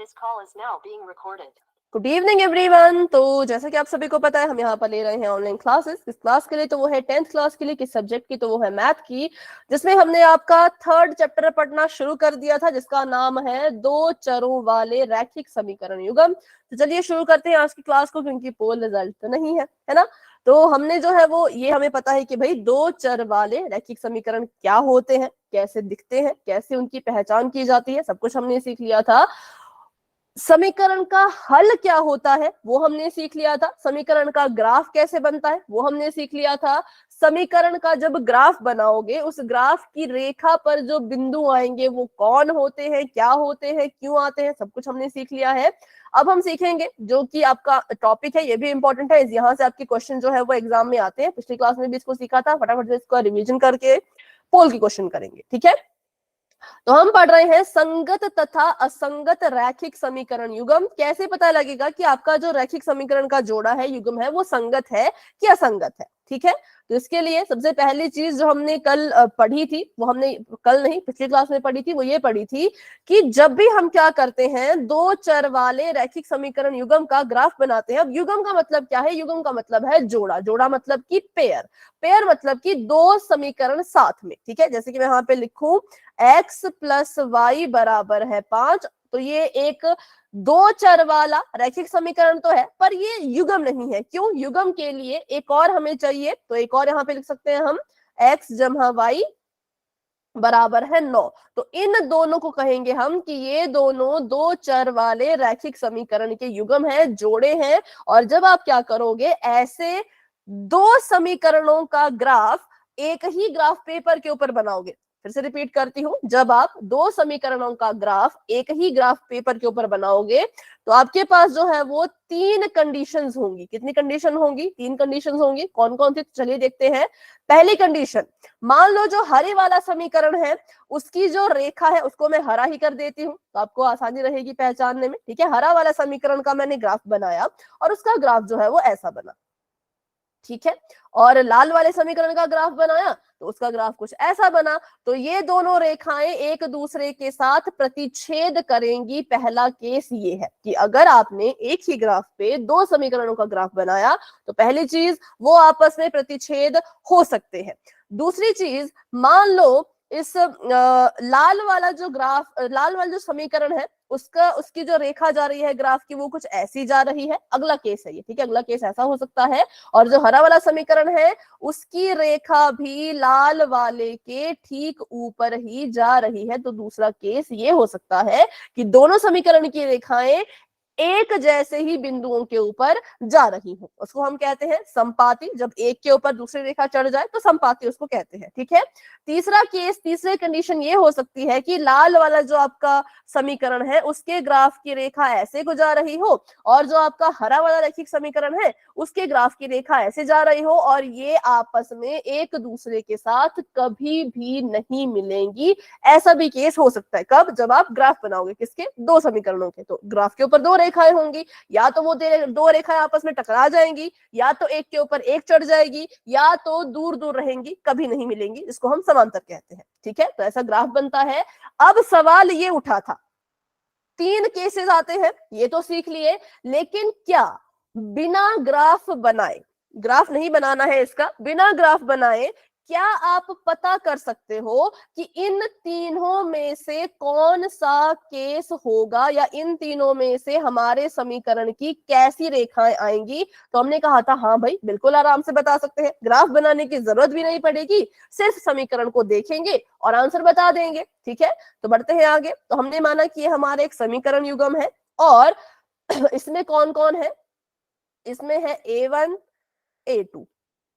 This call is now being recorded. Good evening everyone. तो जैसा कि आप सभी को पता है, हम यहाँ पर ले रहे हैं ऑनलाइन क्लासेस। इस क्लास के लिए तो वो है 10th क्लास के लिए, किस सब्जेक्ट की, तो वो है मैथ की, जिसमें हमने आपका 3rd चैप्टर पढ़ना शुरू कर दिया था, जिसका नाम है दो चरों वाले रैखिक समीकरण युग्म। तो चलिए शुरू करते हैं आज की क्लास को, क्योंकि पोल रिजल्ट तो नहीं है ना। तो हमने जो है वो ये हमें पता है कि भाई दो चर वाले रैखिक समीकरण क्या होते हैं, कैसे दिखते हैं, कैसे उनकी पहचान की जाती है, सब कुछ हमने सीख लिया था। समीकरण का हल क्या होता है वो हमने सीख लिया था। समीकरण का ग्राफ कैसे बनता है वो हमने सीख लिया था। समीकरण का जब ग्राफ बनाओगे, उस ग्राफ की रेखा पर जो बिंदु आएंगे वो कौन होते हैं, क्या होते हैं, क्यों आते हैं, सब कुछ हमने सीख लिया है। अब हम सीखेंगे जो कि आपका टॉपिक है, ये भी इंपॉर्टेंट है, यहाँ से आपके क्वेश्चन जो है वो एग्जाम में आते हैं। पिछली क्लास में भी इसको सीखा था, फटाफट से इसको रिविजन करके पोल की क्वेश्चन करेंगे, ठीक है। तो हम पढ़ रहे हैं संगत तथा असंगत रैखिक समीकरण युग्म। कैसे पता लगेगा कि आपका जो रैखिक समीकरण का जोड़ा है, युग्म है, वो संगत है कि असंगत है, ठीक है। तो इसके लिए सबसे पहली चीज जो हमने कल पढ़ी थी, वो हमने कल नहीं पिछली क्लास में पढ़ी थी, वो ये पढ़ी थी कि जब भी हम क्या करते हैं, दो चर वाले रैखिक समीकरण युग्म का ग्राफ बनाते हैं। अब युग्म का मतलब क्या है? युग्म का मतलब है जोड़ा। जोड़ा मतलब कि पेयर। पेयर मतलब कि दो समीकरण साथ में, ठीक है। जैसे कि मैं यहाँ पे लिखूं x प्लस वाई बराबर है 5, तो ये एक दो चर वाला रैखिक समीकरण तो है, पर ये युग्म नहीं है। क्यों? युग्म के लिए एक और हमें चाहिए, तो एक और यहाँ पे लिख सकते हैं हम x जमा वाई बराबर है 9। तो इन दोनों को कहेंगे हम कि ये दोनों दो चर वाले रैखिक समीकरण के युग्म हैं, जोड़े हैं। और जब आप क्या करोगे, ऐसे दो समीकरणों का ग्राफ एक ही ग्राफ पेपर के ऊपर बनाओगे। फिर से रिपीट करती हूं, जब आप दो समीकरणों का ग्राफ एक ही ग्राफ पेपर के ऊपर बनाओगे, तो आपके पास जो है वो तीन कंडीशंस होंगी। कितनी कंडीशन होंगी? तीन कंडीशंस होंगी। कौन कौन सी? चलिए देखते हैं। पहली कंडीशन, मान लो जो हरे वाला समीकरण है उसकी जो रेखा है उसको मैं हरा ही कर देती हूँ, तो आपको आसानी रहेगी पहचानने में, ठीक है। हरा वाला समीकरण का मैंने ग्राफ बनाया और उसका ग्राफ जो है वो ऐसा बना, ठीक है। और लाल वाले समीकरण का ग्राफ बनाया तो उसका ग्राफ कुछ ऐसा बना। तो ये दोनों रेखाएं एक दूसरे के साथ प्रतिच्छेद करेंगी। पहला केस ये है कि अगर आपने एक ही ग्राफ पे दो समीकरणों का ग्राफ बनाया तो पहली चीज वो आपस में प्रतिच्छेद हो सकते हैं। दूसरी चीज, मान लो इस लाल वाला जो ग्राफ, लाल वाला जो समीकरण है उसकी जो रेखा जा रही है ग्राफ की, वो कुछ ऐसी जा रही है। अगला केस है ये, ठीक है। अगला केस ऐसा हो सकता है। और जो हरा वाला समीकरण है उसकी रेखा भी लाल वाले के ठीक ऊपर ही जा रही है। तो दूसरा केस ये हो सकता है कि दोनों समीकरण की रेखाएं एक जैसे ही बिंदुओं के ऊपर जा रही हो, उसको हम कहते हैं संपाती। जब एक के ऊपर दूसरी रेखा चढ़ जाए तो संपाती उसको कहते हैं, ठीक है। तीसरा केस, तीसरी कंडीशन ये हो सकती है कि लाल वाला जो आपका समीकरण है उसके ग्राफ की रेखा ऐसे को जा रही हो, और जो आपका हरा वाला रैखिक समीकरण है उसके ग्राफ की रेखा ऐसे जा रही हो, और ये आपस में एक दूसरे के साथ कभी भी नहीं मिलेंगी। ऐसा भी केस हो सकता है। कब? जब आप ग्राफ बनाओगे किसके? दो समीकरणों के। तो ग्राफ के ऊपर दो रेखाएं होंगी, या तो वो दो रेखाएं आपस में टकरा जाएंगी, या तो एक के ऊपर एक चढ़ जाएगी, या तो दूर दूर रहेंगी, कभी नहीं मिलेंगी, जिसको हम समांतर कहते हैं, ठीक है। तो ऐसा ग्राफ बनता है। अब सवाल ये उठा था, तीन केसेस आते हैं, ये तो सीख लिए, लेकिन क्या बिना ग्राफ बनाए, ग्राफ नहीं बनाना है इसका, बिना ग्राफ बनाए क्या आप पता कर सकते हो कि इन तीनों में से कौन सा केस होगा, या इन तीनों में से हमारे समीकरण की कैसी रेखाएं आएंगी? तो हमने कहा था हाँ भाई बिल्कुल आराम से बता सकते हैं, ग्राफ बनाने की जरूरत भी नहीं पड़ेगी, सिर्फ समीकरण को देखेंगे और आंसर बता देंगे, ठीक है। तो बढ़ते हैं आगे। तो हमने माना कि ये हमारे एक समीकरण युग्म है, और इसमें कौन कौन है? इसमें है A1 A2,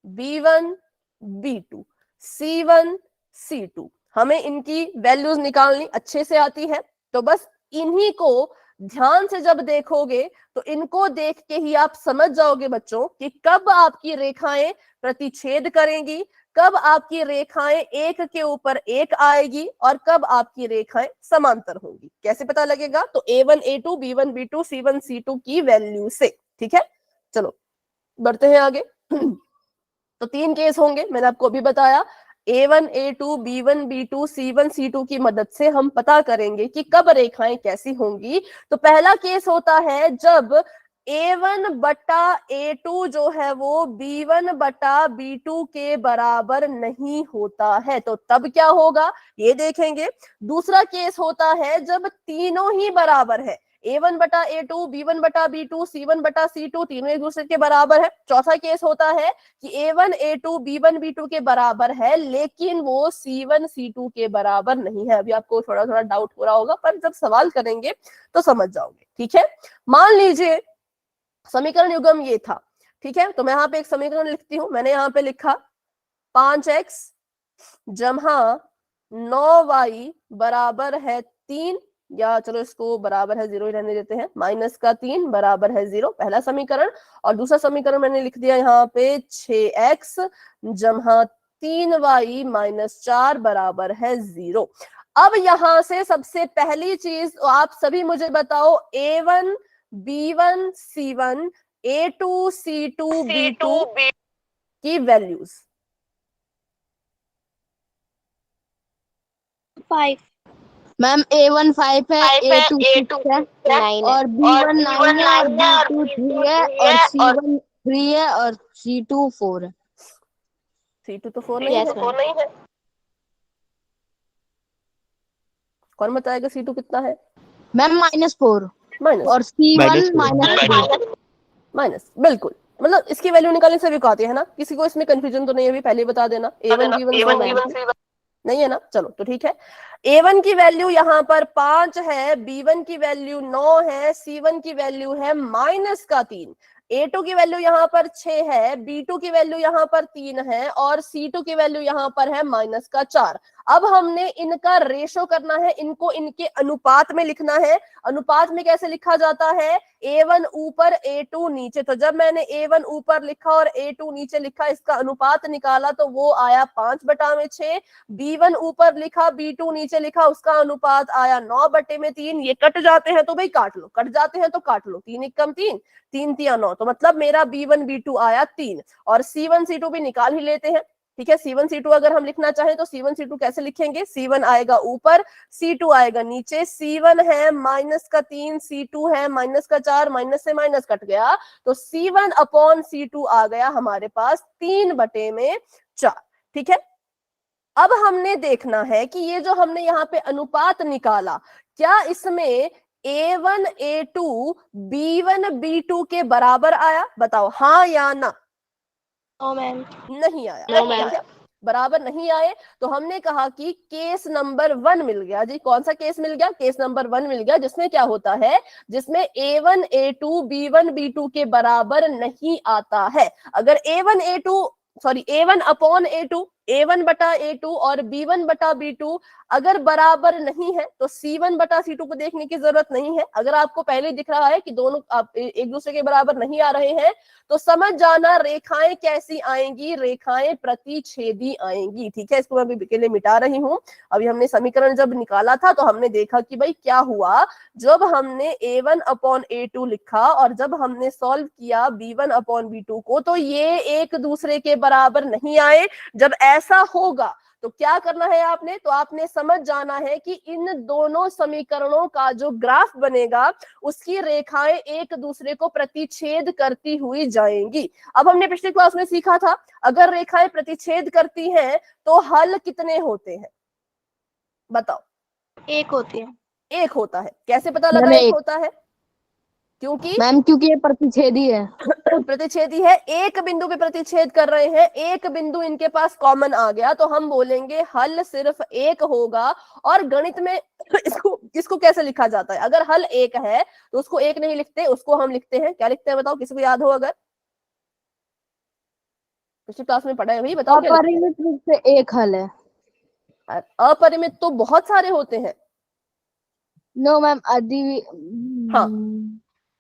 B1 B2, C1 C2। हमें इनकी वैल्यूज निकालनी अच्छे से आती है, तो बस इन्हीं को ध्यान से जब देखोगे तो इनको देख के ही आप समझ जाओगे बच्चों कि कब आपकी रेखाएं प्रतिच्छेद करेंगी, कब आपकी रेखाएं एक के ऊपर एक आएगी, और कब आपकी रेखाएं समांतर होंगी। कैसे पता लगेगा? तो A1 A2 B1 B2 C1 C2 की वैल्यू से, ठीक है। चलो बढ़ते हैं आगे। तो तीन केस होंगे, मैंने आपको अभी बताया। A1 A2 B1 B2 C1 C2 की मदद से हम पता करेंगे कि कब रेखाएं कैसी होंगी। तो पहला केस होता है जब A1 बटा A2 जो है वो B1 बटा B2 के बराबर नहीं होता है, तो तब क्या होगा ये देखेंगे। दूसरा केस होता है जब तीनों ही बराबर है, A1 बटा A2 B1 बटा B2 C1 बटा C2 तीनों एक दूसरे के बराबर है। चौथा केस होता है कि A1 A2 B1 B2 के बराबर है लेकिन वो C1 C2 के बराबर नहीं है। अभी आपको थोड़ा थोड़ा डाउट हो रहा होगा पर जब सवाल करेंगे तो समझ जाओगे, ठीक है। मान लीजिए समीकरण युग्म ये था, ठीक है, तो मैं यहाँ पे एक समीकरण लिखती हूं। मैंने यहाँ पे लिखा 5x जमा 9y बराबर है 3, या चलो इसको बराबर है 0 ही रहने देते हैं, माइनस का 3 बराबर है 0, पहला समीकरण। और दूसरा समीकरण मैंने लिख दिया यहाँ पे 6x जमा 3y माइनस 4 बराबर है 0। अब यहां से सबसे पहली चीज आप सभी मुझे बताओ, A1 B1 C1 A2 C2 B2 की वैल्यूज। 5 मैम A1 5 है, A2 6 है 9 और B1 9 है और B2 3 है और C1 3 है और C2 4 है। C2 तो 4 नहीं Yes, है। कौन बताएगा C2 कितना है? मैम -4 माइनस और C1 -3। माइनस, बिल्कुल। मतलब इसकी वैल्यू निकालने से भी कहते हैं ना, किसी को इसमें कंफ्यूजन तो नहीं है, अभी पहले ही बता देना। A1 B1 नहीं है ना, चलो तो ठीक है। A1 की वैल्यू यहाँ पर 5 है, B1 की वैल्यू 9 है, C1 की वैल्यू है -3, A2 की वैल्यू यहाँ पर 6 है, B2 की वैल्यू यहाँ पर 3 है और C2 की वैल्यू यहाँ पर है -4। अब हमने इनका रेशो करना है, इनको इनके अनुपात में लिखना है। अनुपात में कैसे लिखा जाता है? A1 ऊपर A2 नीचे। तो जब मैंने A1 ऊपर लिखा और A2 नीचे लिखा, इसका अनुपात निकाला तो वो आया 5/6। B1 ऊपर लिखा B2 नीचे लिखा, उसका अनुपात आया 9/3। ये कट जाते हैं तो भाई काट लो, कट जाते हैं तो काट लो, 3 1 3, 3 3 9, तो मतलब मेरा B1 B2 आया 3 और C1 C2 भी निकाल ही लेते हैं, ठीक है। C1 C2 अगर हम लिखना चाहें तो C1 C2 कैसे लिखेंगे? C1 आएगा ऊपर, C2 आएगा नीचे। C1 है -3, C2 है -4, माइनस से माइनस कट गया तो C1/C2 आ गया हमारे पास 3/4, ठीक है। अब हमने देखना है कि ये जो हमने यहाँ पे अनुपात निकाला, क्या इसमें A1 A2 B1 B2 के बराबर आया? बताओ हाँ या ना। नहीं आया, ठीक है, बराबर नहीं आए तो हमने कहा कि केस नंबर 1 मिल गया जी। कौन सा केस मिल गया? केस नंबर 1 मिल गया, जिसमें क्या होता है, जिसमें A1 A2 B1 B2 के बराबर नहीं आता है। अगर A1 A1/A2 A1/A2 और B1/B2 अगर बराबर नहीं है तो C1/C2 को देखने की जरूरत नहीं है। अगर आपको पहले दिख रहा है कि दोनों एक दूसरे के बराबर नहीं आ रहे हैं तो समझ जाना रेखाएं कैसी आएंगी, रेखाएं प्रतिच्छेदी आएंगी, ठीक है। इसको मैं अभी के लिए मिटा रही हूं। अभी हमने समीकरण जब निकाला था तो हमने देखा कि भाई क्या हुआ, जब हमने A1/A2 लिखा और जब हमने सॉल्व किया B1/B2 को तो ये एक दूसरे के बराबर नहीं आए। जब ऐसा होगा तो क्या करना है आपने? तो आपने समझ जाना है कि इन दोनों समीकरणों का जो ग्राफ बनेगा उसकी रेखाएं एक दूसरे को प्रतिच्छेद करती हुई जाएंगी। अब हमने पिछली क्लास में सीखा था, अगर रेखाएं प्रतिच्छेद करती हैं तो हल कितने होते हैं? बताओ। एक होती है। एक होता है। कैसे पता लगा एक होता है? क्योंकि मैम क्योंकि ये प्रतिच्छेदी है। प्रतिच्छेदी है, एक बिंदु पे प्रतिच्छेद कर रहे हैं, एक बिंदु इनके पास कॉमन आ गया तो हम बोलेंगे हल सिर्फ एक होगा। और गणित में इसको कैसे लिखा जाता है? अगर हल एक है तो उसको एक नहीं लिखते, उसको हम लिखते हैं, क्या लिखते हैं बताओ, किसी को याद हो? अगर पिछली क्लास में पढ़ा है भाई, बताओ। अपरिमित रूप से एक हल है। अपरिमित तो बहुत सारे होते हैं। नो मैम हाँ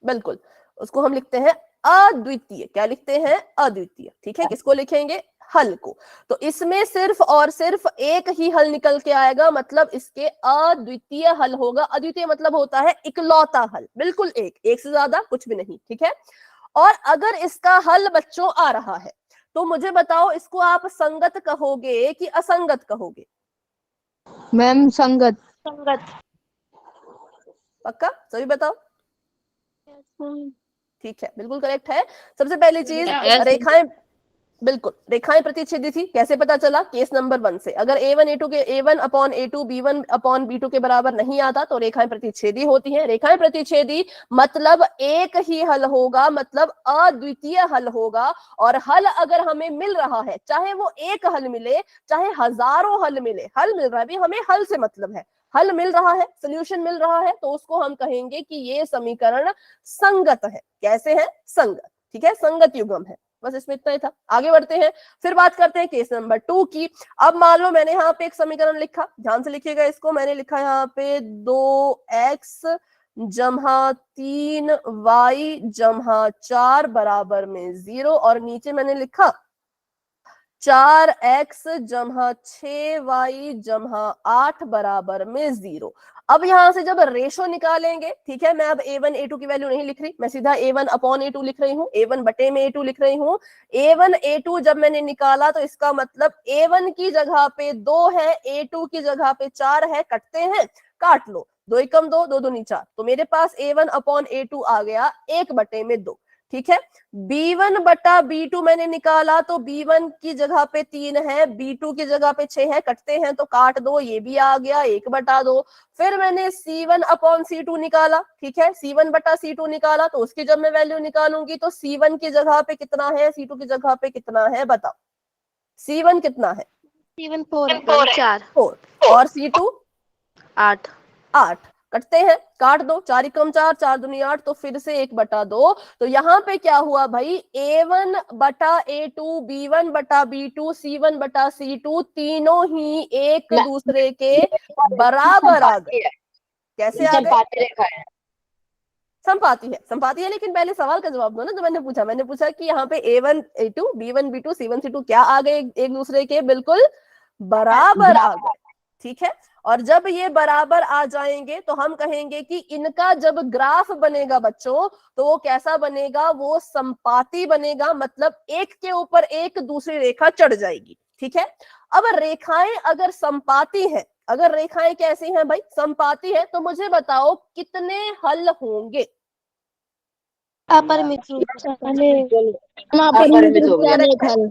बिल्कुल, उसको हम लिखते हैं अद्वितीय। क्या लिखते हैं? अद्वितीय, ठीक है। किसको लिखेंगे? हल को। तो इसमें सिर्फ और सिर्फ एक ही हल निकल के आएगा, मतलब इसके अद्वितीय हल होगा। अद्वितीय मतलब होता है इकलौता हल, बिल्कुल एक से ज्यादा कुछ भी नहीं, ठीक है। और अगर इसका हल बच्चों आ रहा है तो मुझे बताओ इसको आप संगत कहोगे कि असंगत कहोगे? मैम संगत। पक्का? सभी बताओ। ठीक है, बिल्कुल करेक्ट है। सबसे पहली चीज, रेखाएं, बिल्कुल रेखाएं प्रतिच्छेदी थी। कैसे पता चला? केस नंबर 1 से। अगर A1 A2 के A1 upon A2 B1 upon B2 के बराबर नहीं आता तो रेखाएं प्रतिच्छेदी होती हैं। रेखाएं प्रतिच्छेदी मतलब एक ही हल होगा, मतलब अद्वितीय हल होगा। और हल अगर हमें मिल रहा है, चाहे वो एक हल मिले चाहे हजारों हल मिले, हल मिल रहा है भी, हमें हल से मतलब है, हल मिल रहा है, सोल्यूशन मिल रहा है, तो उसको हम कहेंगे कि ये समीकरण संगत है। कैसे है? संगत। ठीक है, संगत युग्म है। बस इसमें इतना ही था। आगे बढ़ते हैं, फिर बात करते हैं केस नंबर 2 की। अब मान लो मैंने यहाँ पे एक समीकरण लिखा, ध्यान से लिखिएगा इसको। मैंने लिखा यहाँ पे 2x जमा 3y जमा 4 बराबर में 0, और नीचे मैंने लिखा 4x जमा 6y जमा 8 बराबर में 0। अब यहां से जब रेशो निकालेंगे, ठीक है, मैं अब A1 A2 की वैल्यू नहीं लिख रही, मैं सीधा A1 अपॉन A2 लिख रही हूँ, A1 बटे में A2 लिख रही हूँ। A1 A2 जब मैंने निकाला तो इसका मतलब A1 की जगह पे 2 है, A2 की जगह पे 4 है, कटते हैं, काट लो, 2 एकम 2, 2 दूनी 4, तो मेरे पास A1 अपॉन A2 आ गया 1 बटे में 2। ठीक है, B1 बटा B2 मैंने निकाला तो B1 की जगह पे 3 है, B2 की जगह पे 6 है, कटते हैं तो काट दो, ये भी आ गया 1 बटा 2। फिर मैंने C1 अपॉन C2 निकाला, ठीक है, C1 बटा C2 निकाला, तो उसकी जब मैं वैल्यू निकालूंगी तो C1 की जगह पे कितना है, C2 की जगह पे कितना है, बताओ। C1 कितना है? 4। और C2 8। 8। कटते हैं, काट दो, 4 एकम 4, 4 दूनी 8, तो फिर से 1 बटा 2। तो यहाँ पे क्या हुआ भाई, A1 बटा A2, B1 बटा B2, C1 बटा C2 तीनों ही एक दूसरे के बराबर आ गए। कैसे आ गए? संपाती है, संपाती है। लेकिन पहले सवाल का जवाब दो ना, जो मैंने पूछा कि यहाँ पे A1 A2 B1 B2 C1 C2 क्या आ गए? एक दूसरे के बिल्कुल बराबर आ गए। ठीक है, और जब ये बराबर आ जाएंगे तो हम कहेंगे कि इनका जब ग्राफ बनेगा बच्चों, तो वो कैसा बनेगा? वो संपाती बनेगा, मतलब एक के ऊपर एक दूसरी रेखा चढ़ जाएगी। ठीक है, अब रेखाएं अगर संपाती है, अगर रेखाएं कैसी हैं भाई? संपाती है, तो मुझे बताओ कितने हल होंगे? अपरिमित रूप से अनेक हल।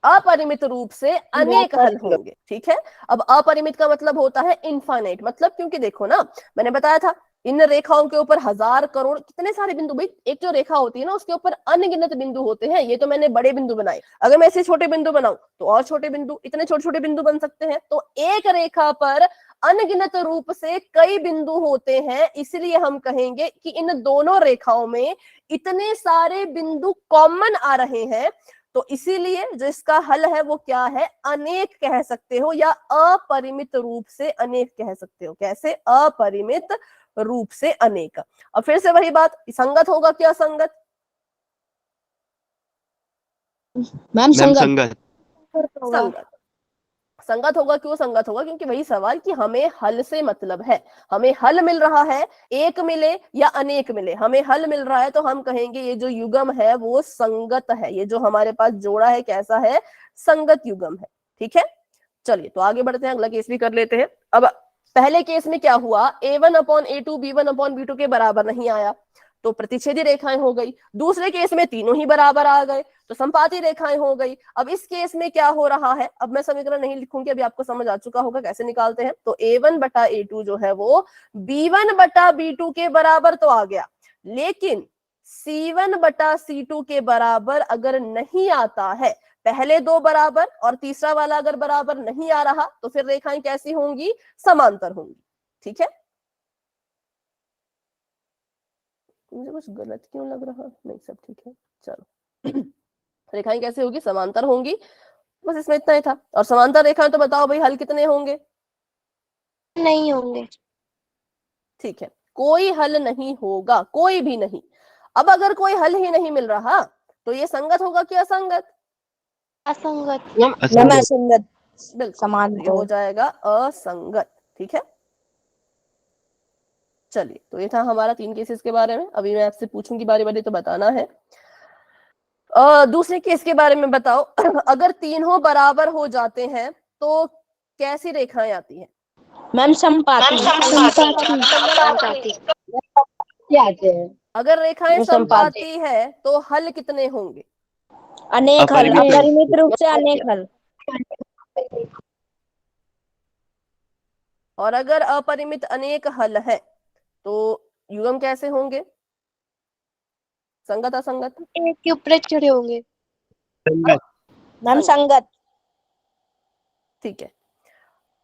अपरिमित रूप से अनेक हल होंगे। ठीक है, अब अपरिमित का मतलब होता है इनफाइनाइट, मतलब क्योंकि देखो ना, मैंने बताया था इन रेखाओं के ऊपर हजार करोड़ कितने सारे बिंदु, भाई एक जो रेखा होती है ना उसके ऊपर अनगिनत बिंदु होते हैं। ये तो मैंने बड़े बिंदु बनाए, अगर मैं ऐसे छोटे बिंदु बनाऊं तो और छोटे बिंदु, इतने छोटे छोटे बिंदु बन सकते हैं। तो एक रेखा पर अनगिनत रूप से कई बिंदु होते हैं, इसलिए हम कहेंगे कि इन दोनों रेखाओं में इतने सारे बिंदु कॉमन आ रहे हैं, तो इसीलिए जो इसका हल है वो क्या है? अनेक कह सकते हो, या अपरिमित रूप से अनेक कह सकते हो। कैसे? अपरिमित रूप से अनेक। अब फिर से वही बात, संगत होगा क्या संगत? मैम संगत। संगत। संगत होगा। क्यों संगत होगा? क्योंकि वही सवाल कि हमें हल से मतलब है, हमें हल मिल रहा है, एक मिले या अनेक मिले, हमें हल मिल रहा है तो हम कहेंगे ये जो युग्म है वो संगत है। ये जो हमारे पास जोड़ा है कैसा है? संगत युग्म है। ठीक है, चलिए तो आगे बढ़ते हैं, अगला केस भी कर लेते हैं। अब पहले केस में क्या हुआ? A1 upon A2 B1 upon B2 के बराबर नहीं आया तो प्रतिच्छेदी रेखाएं हो गई। दूसरे केस में तीनों ही बराबर आ गए तो संपाती रेखाएं हो गई। अब इस केस में क्या हो रहा है? अब मैं समीकरण नहीं लिखूंगी, अभी आपको समझ आ चुका होगा कैसे निकालते हैं। तो A1 बटा A2 जो है वो B1 बटा B2 के बराबर तो आ गया, लेकिन C1 बटा C2 के बराबर अगर नहीं आता है, पहले दो बराबर और तीसरा वाला अगर बराबर नहीं आ रहा, तो फिर रेखाएं कैसी होंगी? समांतर होंगी। ठीक है, मुझे कुछ गलत क्यों लग रहा? नहीं, सब ठीक है। चलो रेखाएं कैसे होगी? समांतर होंगी। बस इसमें इतना ही था। और समांतर रेखाएं तो बताओ भाई हल कितने होंगे? नहीं होंगे। ठीक है, कोई हल नहीं होगा, कोई भी नहीं। अब अगर कोई हल ही नहीं मिल रहा तो ये संगत होगा कि असंगत? असंगत। बिल्कुल, समान ये हो जाएगा असंगत। ठीक है, चलिए तो ये था हमारा 3 केसेस के बारे में। अभी मैं आपसे पूछूंगी बारी बारी तो बताना है। दूसरे केस के बारे में बताओ। अगर तीनों बराबर हो जाते हैं तो कैसी रेखाएं आती हैं? मैम समपाती क्या आते हैं? अगर रेखाएं वो समपाती। समपाती है तो हल कितने होंगे? अनेक हल, अपरिमित। अपरिमित रूप से अनेक हल। और अगर अपरिमित अनेक हल है तो युग्म कैसे होंगे? संगत असंगत? एक के ऊपर एक चढ़े होंगे। संगत। मैम संगत। ठीक है।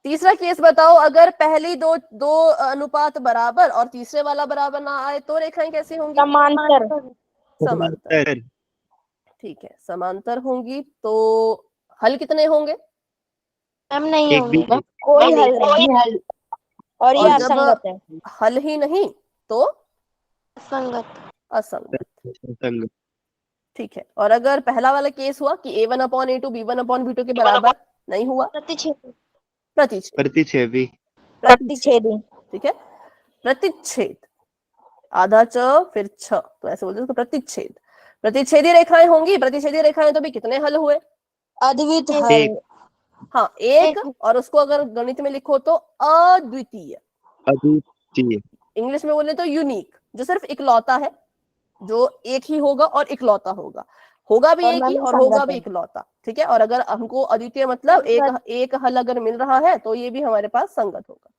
तीसरा केस बताओ, अगर पहली दो दो अनुपात बराबर और तीसरे वाला बराबर ना आए तो रेखाएं कैसी होंगी? समांतर। समांतर। ठीक है, समांतर होंगी तो हल कितने होंगे? मैम नहीं एक भी होंगे। कोई हल नहीं, और ये और जब असंगत है। हल ही नहीं तो संगत। असंगत। संगत। ठीक है। और अगर पहला वाला केस हुआ कि a1/a2 b1/b2 के बराबर नहीं हुआ? प्रतिच्छेद। प्रतिच्छेद। प्रतिच्छेदी। प्रतिच्छेदी। ठीक है, प्रतिच्छेद। आधा च फिर छ, तो ऐसे बोलते हैं उसको प्रतिच्छेद। प्रतिच्छेदी रेखाएं होंगी। प्रतिच्छेदी रेखाएं तो भी कितने हल हुए? अद्वित हल। एक। हाँ, एक। और उसको अगर गणित में लिखो तो अद्वितीय। अद्वितीय। इंग्लिश में बोले तो यूनिक, जो सिर्फ इकलौता है, जो एक ही होगा और इकलौता होगा। होगा भी और एक ही मैम और होगा संगत भी है। इकलौता। ठीक है। और अगर हमको अद्वितीय मतलब एक हल अगर मिल रहा है तो ये भी हमारे पास संगत होगा।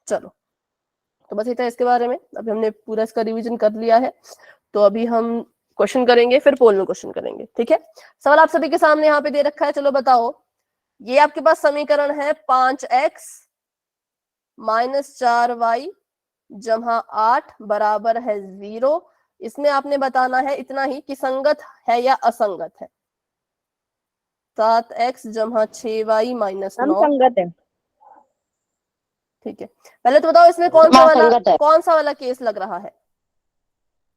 चलो, तो बस इतना इसके बारे में। अभी हमने पूरा इसका रिवीजन कर लिया है, तो अभी हम क्वेश्चन करेंगे, फिर पोल में क्वेश्चन करेंगे। ठीक है। सवाल आप सभी के सामने यहाँ पे दे रखा है। चलो बताओ, ये आपके पास समीकरण है 5x - 4y जहाँ 8 बराबर है 0। इसमें आपने बताना है इतना ही कि संगत है या असंगत है। 7x जमा 6y - मैम 9। संगत है। ठीक है, पहले तो बताओ इसमें कौन सा वाला केस लग रहा है?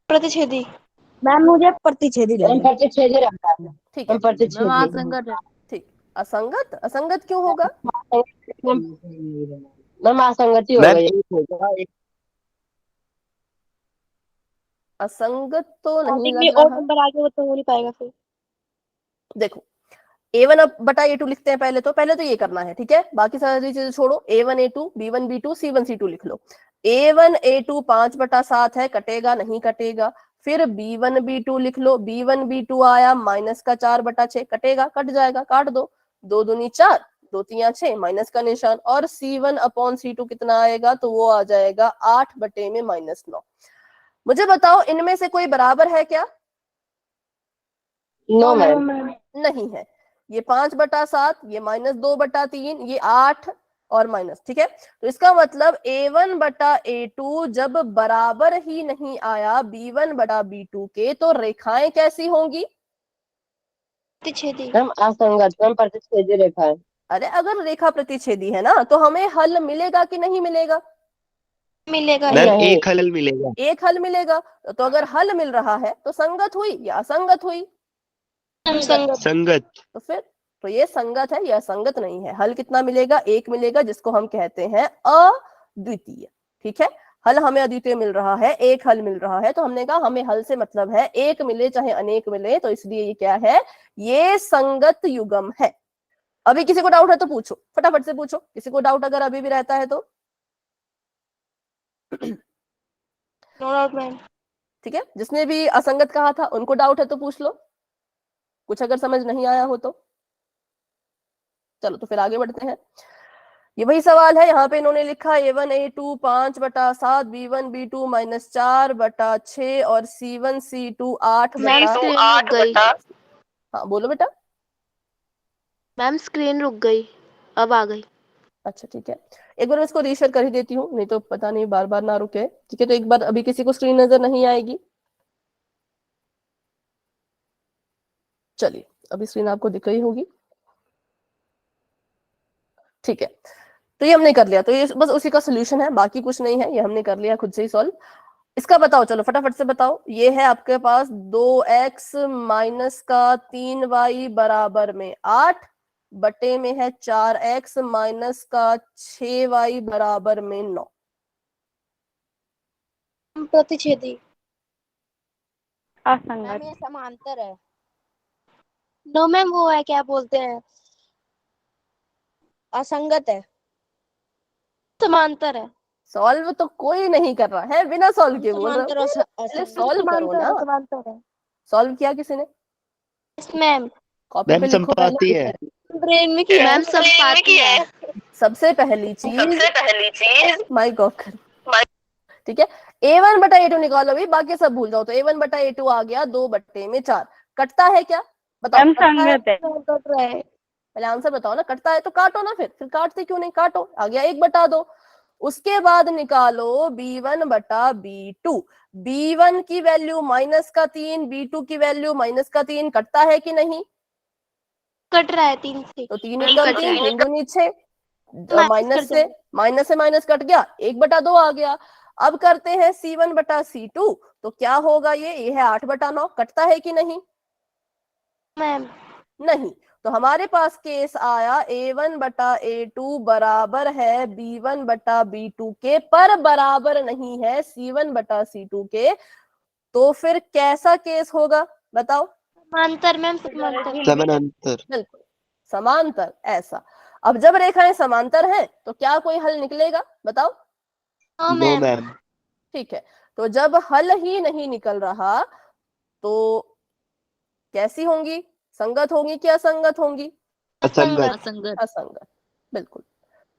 प्रतिच्छेदी। मैम मुझे प्रतिच्छेदी लग रहा है। प्रतिच्छेदी रहता है। ठीक है, प्रतिच्छेदी। ठीक। असंगत? असंगत क्यों होगा? मैम असंगति मैम होगा। एक होगा, एक। असंगत तो नहीं स्टार्टिंग में लग और रहा। नंबर आगे वो तो हो नहीं पाएगा फिर। देखो, a1/a2 लिखते हैं पहले तो ये करना है। ठीक है, बाकी सारी चीजें छोड़ो। a1a2 b1b2 c1c2 लिख लो। a1a2 5/7 है, कटेगा नहीं? कटेगा। फिर b1b2 लिख लो। b1b2 आया -4/6, कटेगा? कट जाएगा, काट दो। 2 दूनी 4, 2 तिया 6, माइनस का निशान। और c1/c2 कितना आएगा? तो वो आ जाएगा 8/(-9). मुझे बताओ, इनमें से कोई बराबर है क्या? No ma'am. नहीं है। ये 5/7, ये -2/3, ये 8 और माइनस। ठीक है, तो इसका मतलब a1/a2 जब बराबर ही नहीं आया b1/b2 के, तो रेखाएं कैसी होंगी? प्रतिच्छेदी। मैम असंगत। मैम प्रतिच्छेदी रेखा है। अरे, अगर रेखा प्रतिच्छेदी है ना तो हमें हल मिलेगा कि नहीं मिलेगा? मिलेगा। मैम नहीं। एक हल मिलेगा। एक हल मिलेगा। तो अगर हल मिल रहा है तो संगत हुई या असंगत हुई? संगत। संगत। तो फिर तो ये संगत है, यह संगत नहीं है। हल कितना मिलेगा? एक मिलेगा, जिसको हम कहते हैं अद्वितीय। ठीक है, हल हमें अद्वितीय मिल रहा है, एक हल मिल रहा है, तो हमने कहा हमें हल से मतलब है एक मिले चाहे अनेक मिले, तो इसलिए ये क्या है? ये संगत युग्म है। अभी किसी को डाउट है तो पूछो, फटाफट से पूछो। किसी को डाउट अगर अभी भी रहता है तो? No doubt ma'am. ठीक है, जिसने भी असंगत कहा था उनको डाउट है तो पूछ लो, कुछ अगर समझ नहीं आया हो तो। चलो, तो फिर आगे बढ़ते हैं। ये वही सवाल है। यहाँ पे इन्होंने लिखा a1a2 5/7, b1b2 -4/6 और c1c2 मैम 8/। स्क्रीन रुक गई। हाँ, बोलो बेटा। मैम स्क्रीन रुक गई, अब आ गई। अच्छा, ठीक है, एक बार मैं इसको रीशेयर कर ही देती हूँ, नहीं तो पता नहीं बार बार ना रुके। ठीक है, तो एक बार अभी किसी को स्क्रीन नजर नहीं आएगी? चलिए, अभी स्क्रीन आपको दिख रही होगी। ठीक है, तो ये हमने कर लिया। तो ये बस उसी का सोल्यूशन है, बाकी कुछ नहीं है, ये हमने कर लिया खुद से ही सॉल्व। इसका बताओ, चलो फटाफट से बताओ। ये है आपके पास 2x - 3y बराबर में 8 बटे में है 4x - 6y बराबर में 9। प्रतिच्छेदी। मैम ये समांतर है। नो मैम, वो है क्या बोलते हैं, असंगत है। समांतर है। सॉल्व तो कोई नहीं कर रहा है, बिना सॉल्व के बोल रहा समांतर हूँ। और पहले असंगत। सॉल्व करो ना। समांतर है। सॉल्व किया किसी ने? Yes ma'am. कॉपी मैम पे लिखो संपाती पहले। है। ब्रेन में किया मैम, संपाती है। सबसे पहली चीज माइक ऑफ कर, ठीक है। A1 बटा A2 निकालो भी, बाकी सब भूल जाओ। तो A1 बटा A2 आ गया 2/4, कटता है क्या बताओ? मैम कटता है? संगत है। कट रहा है। पहले आंसर बताओ ना। कटता है तो काटो ना, फिर काटते क्यों नहीं? काटो, आ गया 1/2। उसके बाद निकालो B1 बटा B2। B1 की वैल्यू -3, B2 की वैल्यू -3, कटता है कि नहीं? कट रहा है 3 से। तो 3 नहीं एकम कट रहा 3, है। 3 दूनी 6, माइनस माइनस से माइनस कट गया, 1/2 आ गया। अब करते हैं C1 बटा C2, तो क्या होगा? ये है 8/9, कटता है कि नहीं? मैम नहीं। तो हमारे पास केस आया A1 बटा A2 बराबर है B1 बटा B2 के, पर बराबर नहीं है C1 बटा C2 के। तो फिर कैसा केस होगा बताओ? समांतर मैम, समांतर। समानांतर। बिल्कुल समांतर, ऐसा। अब जब रेखाएं समांतर हैं तो क्या कोई हल निकलेगा बताओ? No no ma'am. मैम। ठीक है। तो जब हल ही नहीं निकल रहा तो कैसी होंगी? संगत होंगी कि असंगत होंगी? असंगत। असंगत। असंगत, बिल्कुल।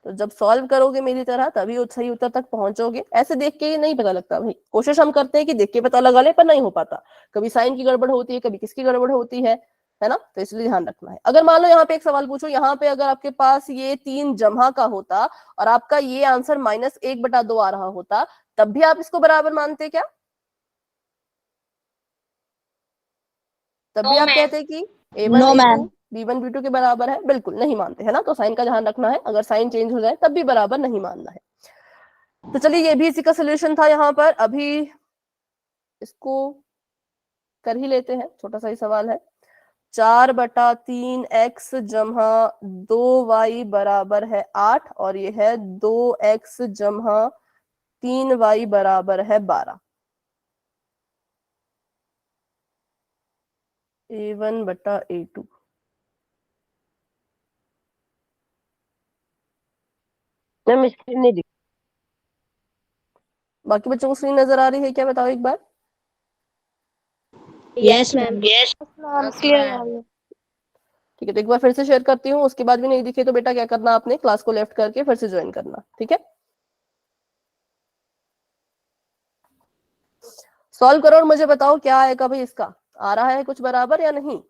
तो जब सॉल्व करोगे मेरी तरह तभी सही उत्तर तक पहुंचोगे। ऐसे देख के नहीं पता लगता भाई। कोशिश हम करते हैं कि देख के पता लगा ले, पर नहीं हो पाता। कभी साइन की गड़बड़ होती है, कभी किसकी गड़बड़ होती है ना? तो इसलिए ध्यान रखना है। अगर मान लो यहाँ पे एक सवाल पूछो, यहाँ पे अगर आपके पास ये 3 जमा का होता और आपका ये आंसर -1/2 आ रहा होता, तब भी आप इसको बराबर मानते क्या? तब भी आप कहते कि A1 No, A2 ma'am. B1 B2 के बराबर है? बिल्कुल नहीं मानते, है ना? तो साइन का ध्यान रखना है। अगर साइन चेंज हो जाए तब भी बराबर नहीं मानना है। तो चलिए, ये भी इसी का सोल्यूशन था। यहाँ पर अभी इसको कर ही लेते हैं, छोटा सा ही सवाल है। 4/3x जमा 2y बराबर है 8, और ये है 2x जमा 3y बराबर है 12। A1 बटा A2। मैम स्क्रीन नहीं दिख। बाकी बच्चों को स्क्रीन नजर आ रही है क्या बताओ एक बार? Yes, ma'am. मैम क्लियर आ रही है। ठीक है, तो एक बार फिर से शेयर करती हूँ। उसके बाद भी नहीं दिखे तो बेटा क्या करना, आपने क्लास को लेफ्ट करके फिर से ज्वाइन करना, ठीक है? सॉल्व करो और मुझे बताओ क्या आएगा भाई। इसका आ रहा है कुछ बराबर या नहीं?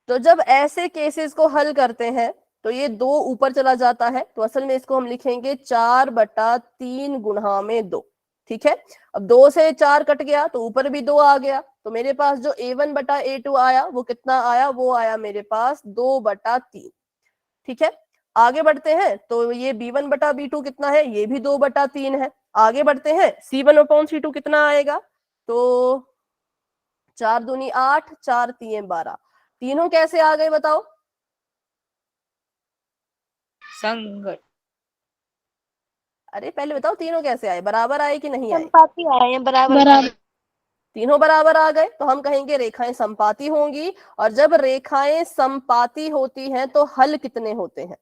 तो जब ऐसे केसेस को हल करते हैं तो ये 2 ऊपर चला जाता है, तो असल में इसको हम लिखेंगे 4/3 गुणा में 2, ठीक है? अब 2 से 4 कट गया तो ऊपर भी 2 आ गया। तो मेरे पास जो A1 बटा A2 आया वो कितना आया? वो आया मेरे पास 2/3, ठीक है? आगे बढ़ते हैं तो ये B1 बटा B2 कितना है? ये भी 2/3 है। आगे बढ़ते हैं, C1/C2 कितना आएगा? तो 4 दूनी 8, 4 तीन 12। तीनों कैसे आ गए बताओ? संगत। अरे पहले बताओ तीनों कैसे आए? बराबर आए कि नहीं आए? संपाती आए हैं, बराबर। तीनों बराबर आ गए तो हम कहेंगे रेखाएं संपाती होंगी। और जब रेखाएं संपाती होती हैं तो हल कितने होते हैं?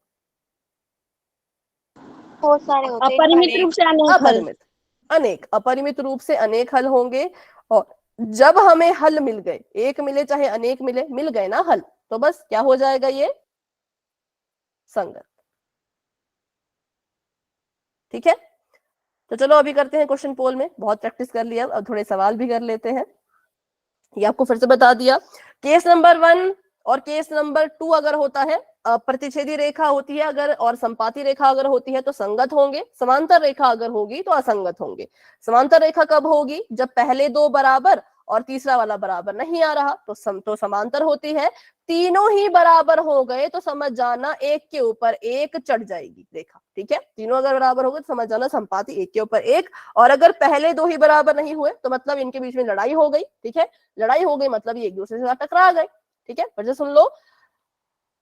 बहुत सारे होते हैं। अपरिमित रूप से अनेक हल। अपरिमित, अनेक, अपरिमित रूप से अनेक हल होंगे। और जब हमें हल मिल गए, एक मिले चाहे अनेक मिले, मिल गए ना हल, तो बस क्या हो जाएगा? ये संगत, ठीक है? तो चलो अभी करते हैं क्वेश्चन पोल में। बहुत प्रैक्टिस कर लिया, अब थोड़े सवाल भी कर लेते हैं। ये आपको फिर से बता दिया। केस नंबर 1 और केस नंबर 2 अगर होता है, प्रतिच्छेदी रेखा होती है अगर और संपाती रेखा अगर होती है तो संगत होंगे। समांतर रेखा अगर होगी तो असंगत होंगे। समांतर रेखा कब होगी? जब पहले 2 बराबर और तीसरा वाला बराबर नहीं आ रहा तो समांतर होती है। तीनों ही बराबर हो गए तो समझ जाना एक के ऊपर एक चढ़ जाएगी रेखा, ठीक है? तीनों अगर बराबर हो गए तो समझ जाना संपाती एक के ऊपर एक। और अगर पहले 2 ही बराबर नहीं हुए तो मतलब इनके बीच में लड़ाई हो गई, ठीक है? लड़ाई हो गई मतलब ये एक दूसरे से टकरा गए, ठीक है? फिर से सुन लो।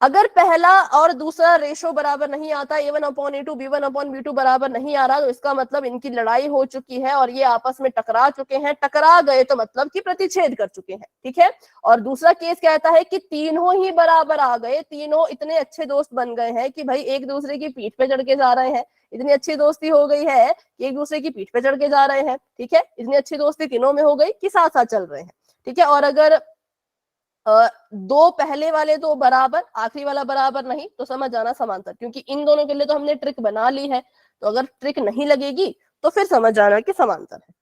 अगर पहला और दूसरा रेशो बराबर नहीं आता, A1/A2 B1/B2 बराबर नहीं आ रहा, तो इसका मतलब इनकी लड़ाई हो चुकी है और ये आपस में टकरा चुके हैं। टकरा गए तो मतलब कि प्रतिच्छेद कर चुके हैं, ठीक है। और दूसरा केस कहता है कि तीनों ही बराबर आ गए, तीनों इतने अच्छे दोस्त बन गए हैं कि भाई एक दूसरे की पीठ पे चढ़ के जा रहे हैं। इतनी अच्छी दोस्ती हो गई है कि एक दूसरे की पीठ पे चढ़ के जा रहे हैं, ठीक है। इतनी अच्छी दोस्ती तीनों में हो गई कि साथ साथ चल रहे हैं, ठीक है। और अगर दो पहले वाले दो बराबर, आखिरी वाला बराबर नहीं, तो समझ जाना समांतर, क्योंकि इन दोनों के लिए तो हमने ट्रिक बना ली है। तो अगर ट्रिक नहीं लगेगी तो फिर समझ जाना कि समांतर है।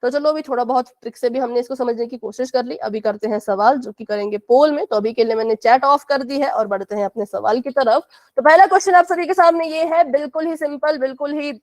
तो चलो अभी थोड़ा बहुत ट्रिक से भी हमने इसको समझने की कोशिश कर ली। अभी करते हैं सवाल, जो कि करेंगे पोल में। तो अभी के लिए मैंने चैट ऑफ कर दी है और बढ़ते हैं अपने सवाल की तरफ। तो पहला क्वेश्चन आप सभी के सामने ये है, बिल्कुल ही सिंपल, बिल्कुल ही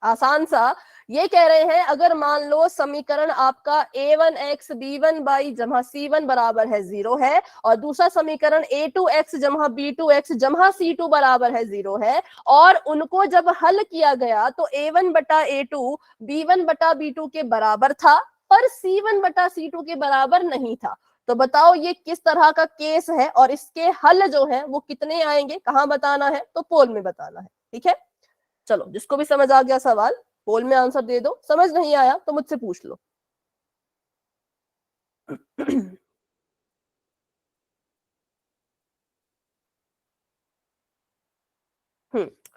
आसान सा। ये कह रहे हैं अगर मान लो समीकरण आपका a1x b1y जमा c1 बराबर है 0 है, और दूसरा समीकरण a2x जमा b2x जमा c2 बराबर है 0 है, और उनको जब हल किया गया तो a1/a2 b1/b2 के बराबर था, पर c1/c2 के बराबर नहीं था। तो बताओ ये किस तरह का केस है और इसके हल जो है वो कितने आएंगे, कहां बताना है, तो पोल में बताना है, ठीक है। चलो जिसको भी समझ आ गया सवाल पोल में आंसर दे दो, समझ नहीं आया तो मुझसे पूछ लो।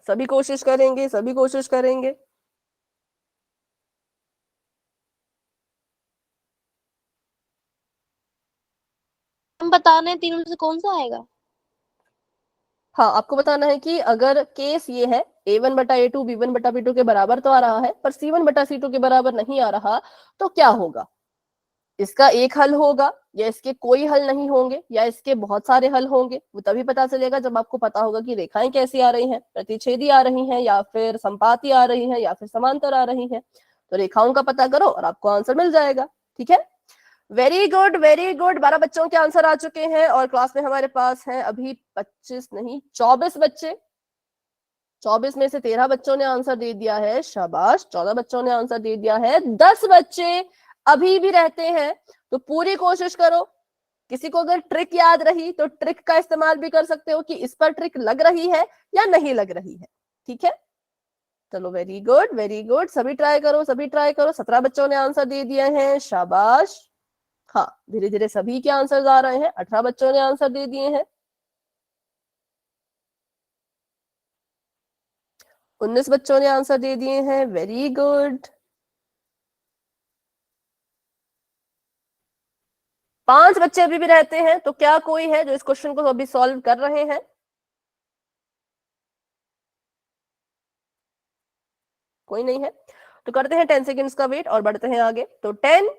सभी कोशिश करेंगे, सभी कोशिश करेंगे। हम बताने तीनों में से कौन सा आएगा? हाँ, आपको बताना है कि अगर केस ये है a1/a2 b1/b2 के बराबर तो आ रहा है, पर c1/c2 के बराबर नहीं आ रहा, तो क्या होगा। इसका एक हल होगा, या इसके कोई हल नहीं होंगे, या इसके बहुत सारे हल होंगे। वो तभी पता चलेगा जब आपको पता होगा कि रेखाएं कैसी आ रही हैं, प्रतिच्छेदी आ रही हैं, या फिर संपाती आ रही हैं, या फिर समांतर आ रही हैं। तो रेखाओं का पता करो और आपको आंसर मिल जाएगा, ठीक है। Very good, very good. 12 बच्चों के आंसर आ चुके हैं और क्लास में हमारे पास है अभी 25 नहीं 24 बच्चे। 24 में से 13 बच्चों ने आंसर दे दिया है, शाबाश। 14 बच्चों ने आंसर दे दिया है, 10 बच्चे अभी भी रहते हैं। तो पूरी कोशिश करो। किसी को अगर ट्रिक याद रही तो ट्रिक का इस्तेमाल भी कर सकते हो कि इस पर ट्रिक लग रही है या नहीं लग रही है, ठीक है। चलो वेरी गुड, वेरी गुड। सभी ट्राई करो, सभी ट्राई करो। 17 बच्चों ने आंसर दे दिए हैं, शाबाश। हाँ, धीरे धीरे सभी के आंसर आ रहे हैं। 18 बच्चों ने आंसर दे दिए हैं। 19 बच्चों ने आंसर दे दिए हैं, वेरी गुड। 5 बच्चे अभी भी रहते हैं। तो क्या कोई है जो इस क्वेश्चन को अभी सॉल्व कर रहे हैं? कोई नहीं है तो करते हैं 10 सेकेंड्स का वेट और बढ़ते हैं आगे। तो 10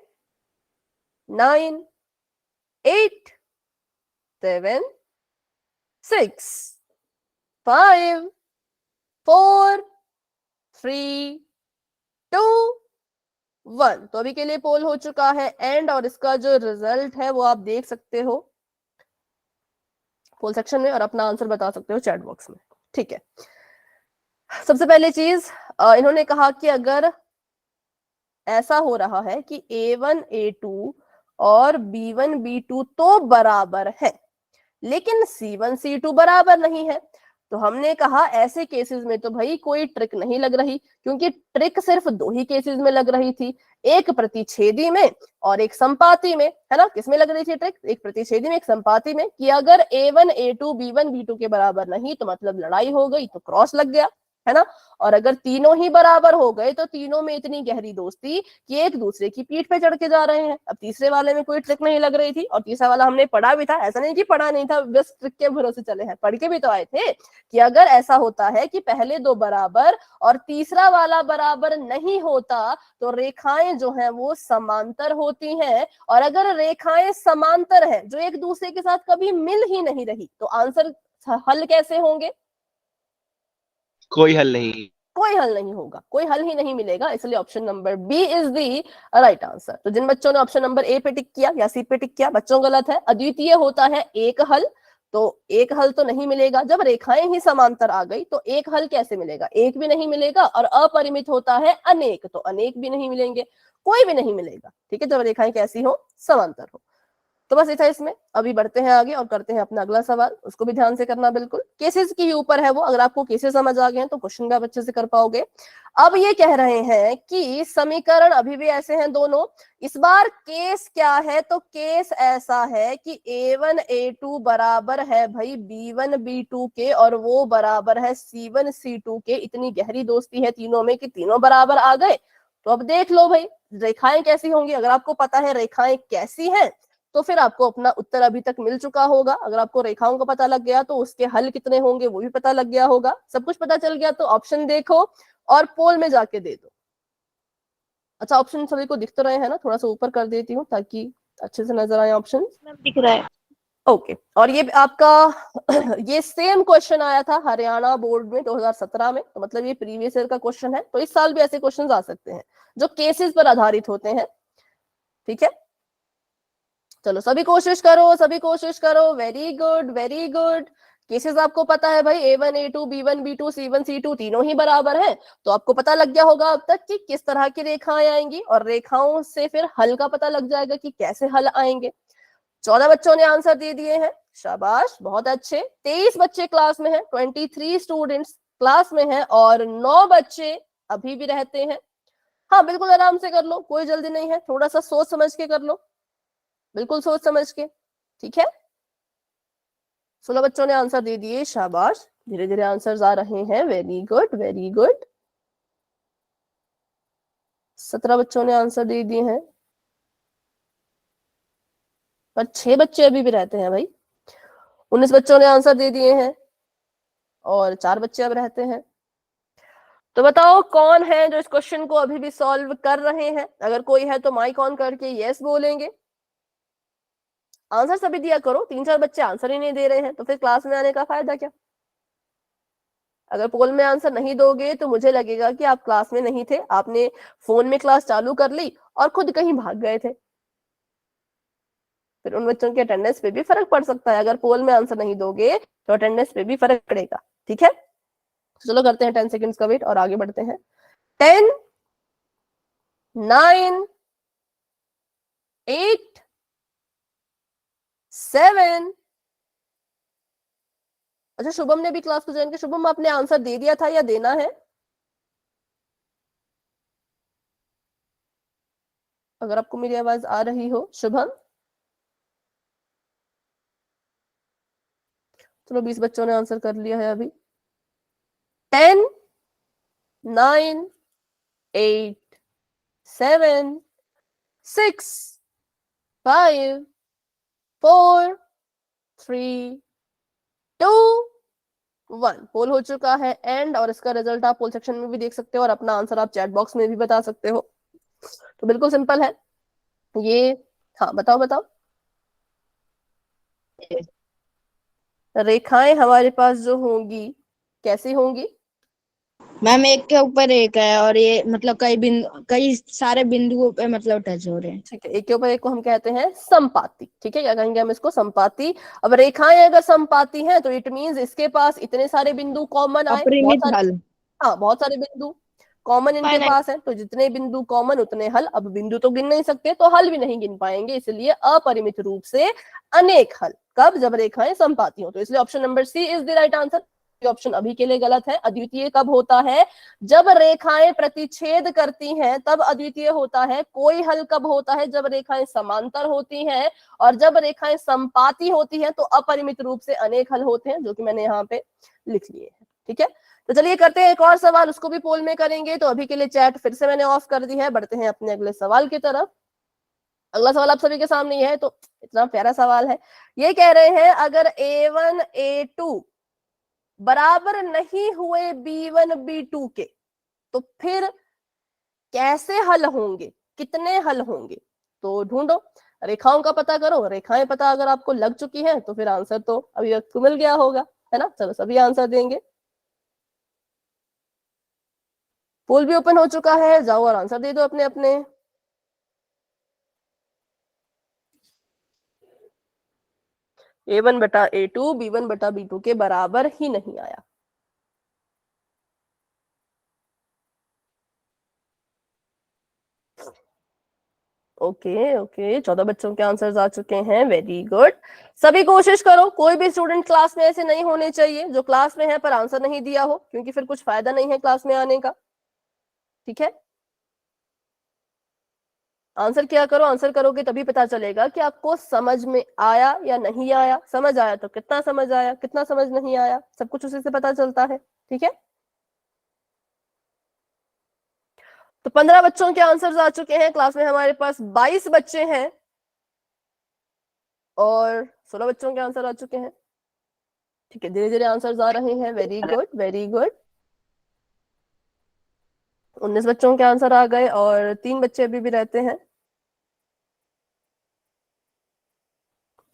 9 8 7 6 5 4 3 2 1। तो अभी के लिए पोल हो चुका है एंड, और इसका जो रिजल्ट है वो आप देख सकते हो पोल सेक्शन में, और अपना आंसर बता सकते हो चैट बॉक्स में, ठीक है। सबसे पहले चीज इन्होंने कहा कि अगर ऐसा हो रहा है कि a1 a2 और b1 b2 तो बराबर है, लेकिन c1 c2 बराबर नहीं है, तो हमने कहा ऐसे केसेस में तो भाई कोई ट्रिक नहीं लग रही, क्योंकि ट्रिक सिर्फ दो ही केसेस में लग रही थी, एक प्रतिच्छेदी में और एक संपाती में, है ना। किसमें लग रही थी ट्रिक? एक प्रतिच्छेदी में, एक संपाती में, कि अगर a1 a2 b1 b2 के बराबर नहीं तो मतलब लड़ाई हो गई, तो क्रॉस लग गया, है ना। और अगर तीनों ही बराबर हो गए तो तीनों में इतनी गहरी दोस्ती कि एक दूसरे की पीठ पे चढ़ के जा रहे हैं। अब तीसरे वाले में कोई ट्रिक नहीं लग रही थी, और तीसरा वाला हमने पढ़ा भी था, ऐसा नहीं कि पढ़ा नहीं था, बस ट्रिक के भरोसे चले हैं, पढ़ के भी तो आए थे कि अगर ऐसा होता है कि पहले दो बराबर और तीसरा वाला बराबर नहीं होता तो रेखाएं जो हैं वो समांतर होती हैं, और अगर रेखाएं समांतर है जो एक दूसरे के साथ कभी मिल ही नहीं रही, तो आंसर हल कैसे होंगे? कोई हल नहीं। कोई हल नहीं होगा, कोई हल ही नहीं मिलेगा। इसलिए option number B is the right answer. तो जिन बच्चों ने ऑप्शन नंबर ए पे टिक किया या सी पे टिक किया, बच्चों गलत है। अद्वितीय होता है एक हल, तो एक हल तो नहीं मिलेगा। जब रेखाएं ही समांतर आ गई तो एक हल कैसे मिलेगा? एक भी नहीं मिलेगा। और अपरिमित होता है अनेक, तो अनेक भी नहीं मिलेंगे, कोई भी नहीं मिलेगा, ठीक है, जब रेखाएं कैसी हो? समांतर हो। तो बस ये था इसमें। अभी बढ़ते हैं आगे और करते हैं अपना अगला सवाल, उसको भी ध्यान से करना बिल्कुल। केसेस के ऊपर है वो, अगर आपको केसेस समझ आ गए हैं तो क्वेश्चन भी आप अच्छे से कर पाओगे। अब ये कह रहे हैं कि समीकरण अभी भी ऐसे हैं दोनों। इस बार केस क्या है, तो केस ऐसा है कि A1 A2 बराबर है भाई B1 B2 के, और वो बराबर है C1 C2 के। इतनी गहरी दोस्ती है तीनों में कि तीनों बराबर आ गए। तो अब देख लो भाई रेखाएं कैसी होंगी। अगर आपको पता है रेखाएं कैसी हैं तो फिर आपको अपना उत्तर अभी तक मिल चुका होगा। अगर आपको रेखाओं का पता लग गया तो उसके हल कितने होंगे वो भी पता लग गया होगा। सब कुछ पता चल गया तो ऑप्शन देखो और पोल में जाके दे दो। अच्छा, ऑप्शन सभी को दिख तो रहे हैं ना? थोड़ा सा ऊपर कर देती हूँ ताकि अच्छे से नजर आए ऑप्शन। मैम दिख रहा है। ओके, और ये आपका ये सेम क्वेश्चन आया था हरियाणा बोर्ड में 2017 में, तो मतलब ये प्रीवियस ईयर का क्वेश्चन है। तो इस साल भी ऐसे क्वेश्चन आ सकते हैं जो केसेस पर आधारित होते हैं। ठीक है, चलो सभी कोशिश करो, सभी कोशिश करो। Very good, very good. Cases आपको पता है भाई, A1 A2 B1 B2 C1 C2 तीनों ही बराबर हैं। तो आपको पता लग गया होगा अब तक कि किस तरह की रेखाएं आएंगी, और रेखाओं से फिर हल का पता लग जाएगा कि कैसे हल आएंगे। 14 बच्चों ने आंसर दे दिए हैं, शाबाश, बहुत अच्छे। 23 बच्चे क्लास में हैं, 23 स्टूडेंट्स क्लास में हैं, और 9 बच्चे अभी भी रहते हैं। हाँ बिल्कुल आराम से कर लो, कोई जल्दी नहीं है, थोड़ा सा सोच समझ के कर लो, बिल्कुल सोच समझ के। ठीक है, 16 बच्चों ने आंसर दे दिए, शाबाश, धीरे धीरे आंसर्स आ रहे हैं। Very good, very good. 17 बच्चों ने आंसर दे दिए हैं, पर 6 बच्चे अभी भी रहते हैं भाई। 19 बच्चों ने आंसर दे दिए हैं, और 4 बच्चे अब रहते हैं। तो बताओ कौन है जो इस क्वेश्चन को अभी भी सॉल्व कर रहे हैं? अगर कोई है तो माइक ऑन करके यस बोलेंगे। आंसर सभी दिया करो, 3-4 बच्चे आंसर ही नहीं दे रहे हैं तो फिर क्लास में आने का फायदा क्या? अगर पोल में आंसर नहीं दोगे तो मुझे लगेगा कि आप क्लास में नहीं थे, आपने फोन में क्लास चालू कर ली और खुद कहीं भाग गए थे। फिर उन बच्चों के अटेंडेंस पे भी फर्क पड़ सकता है। अगर पोल में आंसर नहीं दोगे तो अटेंडेंस पे भी फर्क पड़ेगा। ठीक है, चलो करते हैं 10 सेकेंड्स का वेट और आगे बढ़ते हैं। 10 9 8 7। अच्छा, शुभम ने भी क्लास को ज्वाइन किया। शुभम, आपने आंसर दे दिया था या देना है? अगर आपको मेरी आवाज आ रही हो शुभम। चलो 20 बच्चों ने आंसर कर लिया है अभी। 10 9 8 7 6 5 4 3 2 1। पोल हो चुका है एंड, और इसका रिजल्ट आप पोल सेक्शन में भी देख सकते हो और अपना आंसर आप चैट बॉक्स में भी बता सकते हो। तो बिल्कुल सिंपल है ये। हाँ बताओ बताओ। रेखाएं हमारे पास जो होंगी कैसी होंगी? मैम एक के ऊपर एक है और ये मतलब कई सारे बिंदुओं पे मतलब टच हो रहे हैं। ठीक है, एक के ऊपर एक को हम कहते हैं संपाती। ठीक है, क्या कहेंगे हम इसको? संपाती। अब रेखाएं अगर संपाती हैं तो इट मींस इसके पास इतने सारे बिंदु कॉमन आए, बहुत अपरिमित सारे। हल। हाँ, बहुत सारे बिंदु कॉमन इनके पास है, तो जितने बिंदु कॉमन उतने हल। अब बिंदु तो गिन नहीं सकते तो हल भी नहीं गिन पाएंगे, इसलिए अपरिमित रूप से अनेक हल। कब? जब रेखाएं संपाती हो। तो इसलिए option number C is the right answer. Option अभी के लिए गलत है। अद्वितीय कब होता है? जब रेखाएं प्रतिच्छेद करती हैं तब अद्वितीय होता है। कोई हल कब होता है? जब रेखाएं समांतर होती हैं, और जब रेखाएं संपाती होती हैं तो अपरिमित रूप से अनेक हल होते हैं, जो कि मैंने यहाँ पे लिख लिए हैं। ठीक है, तो चलिए करते हैं एक और सवाल, उसको भी पोल में करेंगे। तो अभी के लिए चैट फिर से मैंने ऑफ कर दी है। बढ़ते हैं अपने अगले सवाल की तरफ। अगला सवाल आप सभी के सामने ही है, तो इतना प्यारा सवाल है। ये कह रहे हैं अगर A1 A2 बराबर नहीं हुए B1 B2 के तो फिर कैसे हल होंगे, कितने हल होंगे? तो ढूंढो, रेखाओं का पता करो। रेखाएं पता अगर आपको लग चुकी हैं तो फिर आंसर तो अभी आपको मिल गया होगा, है ना? चलो सभी आंसर देंगे। पोल भी ओपन हो चुका है, जाओ और आंसर दे दो अपने अपने। A1 बटा A2 B1 बटा B2 के बराबर ही नहीं आया। ओके ओके, 14 बच्चों के आंसर्स आ चुके हैं, वेरी गुड। सभी कोशिश करो, कोई भी स्टूडेंट क्लास में ऐसे नहीं होने चाहिए जो क्लास में है पर आंसर नहीं दिया हो, क्योंकि फिर कुछ फायदा नहीं है क्लास में आने का। ठीक है, आंसर क्या करो, आंसर करोगे तभी पता चलेगा कि आपको समझ में आया या नहीं आया। समझ आया तो कितना समझ आया, कितना समझ नहीं आया, सब कुछ उसी से पता चलता है। ठीक है, तो 15 बच्चों के आंसर्स आ चुके हैं, क्लास में हमारे पास 22 बच्चे हैं और 16 बच्चों के आंसर आ चुके हैं। ठीक है, धीरे धीरे आंसर्स आ रहे हैं, वेरी गुड वेरी गुड। 19 बच्चों के आंसर आ गए और 3 बच्चे अभी भी रहते हैं।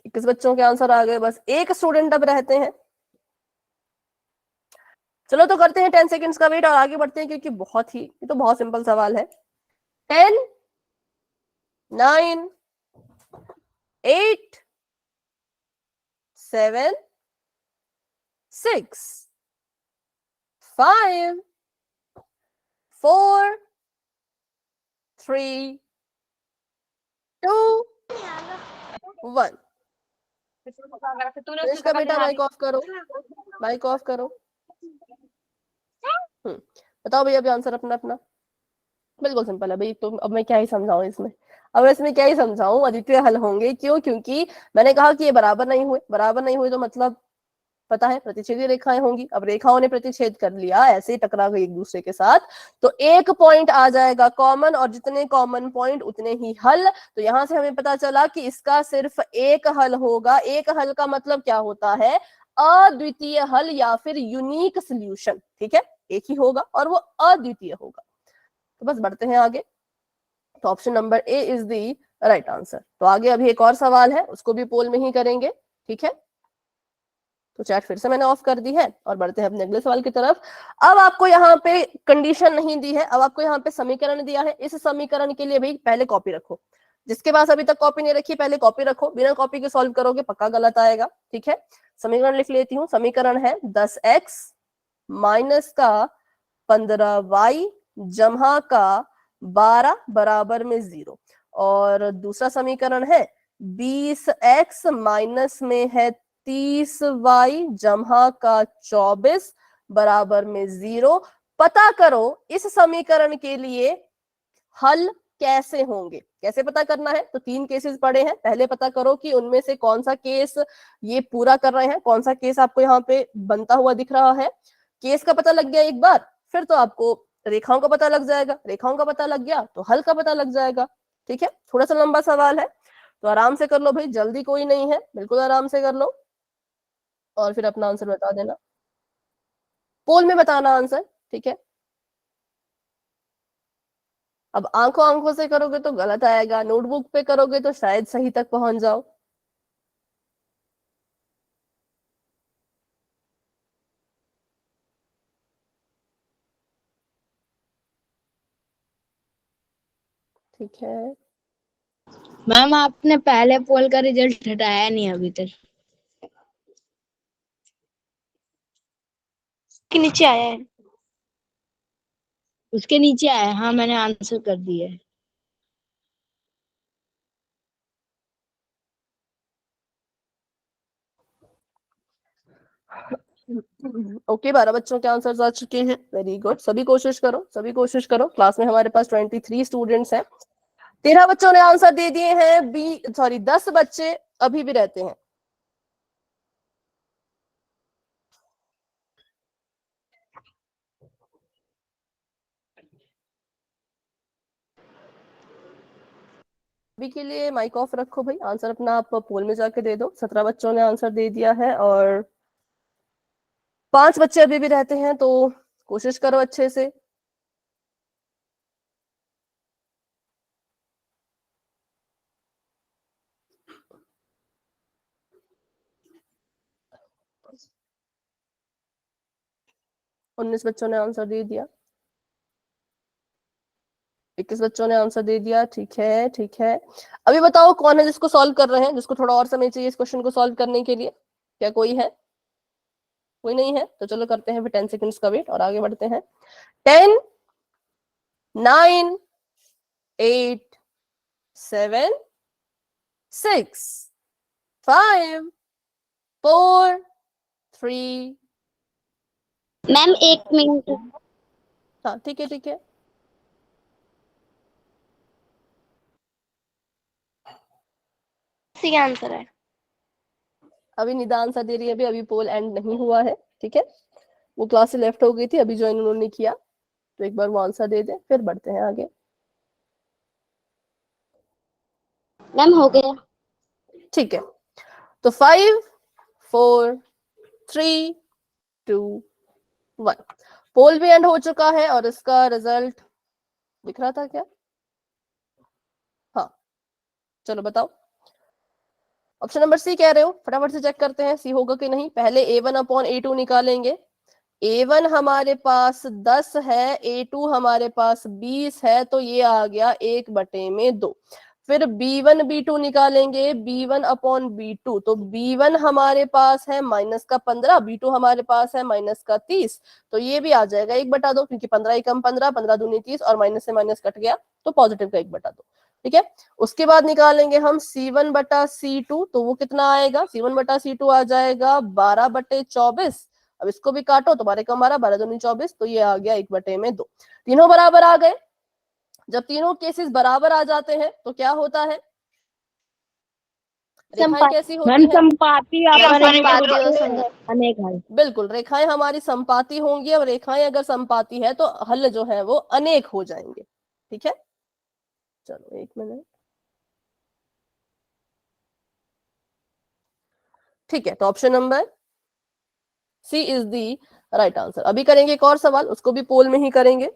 21 बच्चों के आंसर आ गए, बस एक स्टूडेंट अब रहते हैं। चलो तो करते हैं 10 सेकंड्स का वेट और आगे बढ़ते हैं, क्योंकि ये तो बहुत सिंपल सवाल है। 10 9 8 7 6 5 4 3 2 1। इसका बेटा माइक ऑफ करो, माइक ऑफ करो। बताओ भैया अभी आंसर अपना अपना। बिल्कुल सिंपल है भाई, तो अब मैं क्या ही समझाऊं इसमें, अब इसमें क्या ही समझाऊं, अद्वितीय हल होंगे। क्यों? क्योंकि मैंने कहा कि ये बराबर नहीं हुए, बराबर नहीं हुए तो मतलब पता है प्रतिच्छेदी रेखाएं होंगी। अब रेखाओं ने प्रतिच्छेद कर लिया, ऐसे ही टकरा गई एक दूसरे के साथ, तो एक पॉइंट आ जाएगा कॉमन, और जितने कॉमन पॉइंट उतने ही हल। तो यहां से हमें पता चला कि इसका सिर्फ एक हल होगा। एक हल का मतलब क्या होता है? अद्वितीय हल या फिर यूनिक सोल्यूशन। ठीक है, एक ही होगा और वो अद्वितीय होगा। तो बस बढ़ते हैं आगे। तो option number A is the right answer. तो आगे अभी एक और सवाल है, उसको भी पोल में ही करेंगे। ठीक है, तो चैट फिर से मैंने ऑफ कर दी है और बढ़ते हैं अपने अगले सवाल की तरफ। अब आपको यहाँ पे कंडीशन नहीं दी है, अब आपको यहाँ पे समीकरण दिया है। इस समीकरण के लिए भाई पहले कॉपी रखो, जिसके पास अभी तक कॉपी नहीं रखी पहले कॉपी रखो, बिना कॉपी के सॉल्व करोगे पक्का गलत आएगा। ठीक है, समीकरण लिख लेती हूँ। समीकरण है 10x माइनस का 15y जमा का 12 बराबर में 0, और दूसरा समीकरण है 20x माइनस में है 30y जमा का 24 बराबर में 0। पता करो इस समीकरण के लिए हल कैसे होंगे, कैसे पता करना है। तो 3 केसेस पड़े हैं, पहले पता करो कि उनमें से कौन सा केस ये पूरा कर रहे हैं, कौन सा केस आपको यहाँ पे बनता हुआ दिख रहा है। केस का पता लग गया एक बार, फिर तो आपको रेखाओं का पता लग जाएगा, रेखाओं का पता लग गया तो हल का पता लग जाएगा। ठीक है, थोड़ा सा लंबा सवाल है तो आराम से कर लो भाई, जल्दी कोई नहीं है, बिल्कुल आराम से कर लो और फिर अपना आंसर बता देना, पोल में बताना आंसर। ठीक है, अब आंखों आंखों से करोगे तो गलत आएगा, नोटबुक पे करोगे तो शायद सही तक पहुंच जाओ। ठीक है, मैम आपने पहले पोल का रिजल्ट हटाया नहीं अभी तक। के नीचे आया है। उसके नीचे आया, हाँ मैंने आंसर कर दिया है। ओके, 12 बच्चों के आंसर्स आ चुके हैं, वेरी गुड। सभी कोशिश करो, सभी कोशिश करो। क्लास में हमारे पास 23 स्टूडेंट्स हैं, 13 बच्चों ने आंसर दे दिए हैं, 10 बच्चे अभी भी रहते हैं। अभी के लिए माइक ऑफ रखो भाई, आंसर अपना आप पोल में जाके दे दो। 17 बच्चों ने आंसर दे दिया है और 5 बच्चे अभी भी रहते हैं, तो कोशिश करो अच्छे से। उन्नीस बच्चों ने आंसर दे दिया, 21 बच्चों ने आंसर दे दिया। ठीक है ठीक है, अभी बताओ कौन है जिसको सॉल्व कर रहे हैं, जिसको थोड़ा और समय चाहिए इस क्वेश्चन को सॉल्व करने के लिए। क्या कोई है? कोई नहीं है, तो चलो करते हैं फिर 10 सेकंड्स का वेट और आगे बढ़ते हैं। 10 9 8 7 6 5 4 3 मैम 1 मिनट। हाँ ठीक है ठीक है। सी आंसर है। अभी निदा आंसर दे रही है, अभी पोल एंड नहीं हुआ है, ठीक है। वो क्लास से लेफ्ट हो गई थी, अभी ज्वाइन उन्होंने किया, तो एक बार वो आंसर दे दे, फिर बढ़ते हैं आगे। मैम हो गया। ठीक है, तो 5 4 3 2 1 पोल भी एंड हो चुका है और इसका रिजल्ट दिख रहा था क्या? हाँ, चलो बताओ। ऑप्शन नंबर सी कह रहे हो, फटाफट से चेक करते हैं सी होगा कि नहीं। पहले A1 अपॉन A2 निकालेंगे। A1 हमारे पास 10 है, A2 हमारे पास 20 है, तो ये आ गया 1/2। फिर B1 B2 निकालेंगे, B1 अपॉन B2, तो B1 हमारे पास है -15, B2 हमारे पास है -30, तो ये भी आ जाएगा 1/2, क्योंकि 15 एकम 15, 15 दूनी 30 और माइनस से माइनस कट गया, तो पॉजिटिव का 1/2, ठीक है। उसके बाद निकालेंगे हम C1/C2, तो वो कितना आएगा? C1/C2 आ जाएगा 12/24। अब इसको भी काटो तो 12 कम 12, 12 दूनी 24, तो ये आ गया 1/2। तीनों बराबर आ गए। जब तीनों केसेस बराबर आ जाते हैं तो क्या होता है? रेखाएं कैसी होती मैम हैं? संपाती संपाती और संगत। अनेक है। बिल्कुल, रेखाएं हमारी संपाती होंगी, और रेखाएं अगर संपाती है तो हल जो है वो अनेक हो जाएंगे, ठीक है। चलो 1 मिनट, ठीक है। तो option number C is the right answer. अभी करेंगे एक और सवाल, उसको भी पोल में ही करेंगे।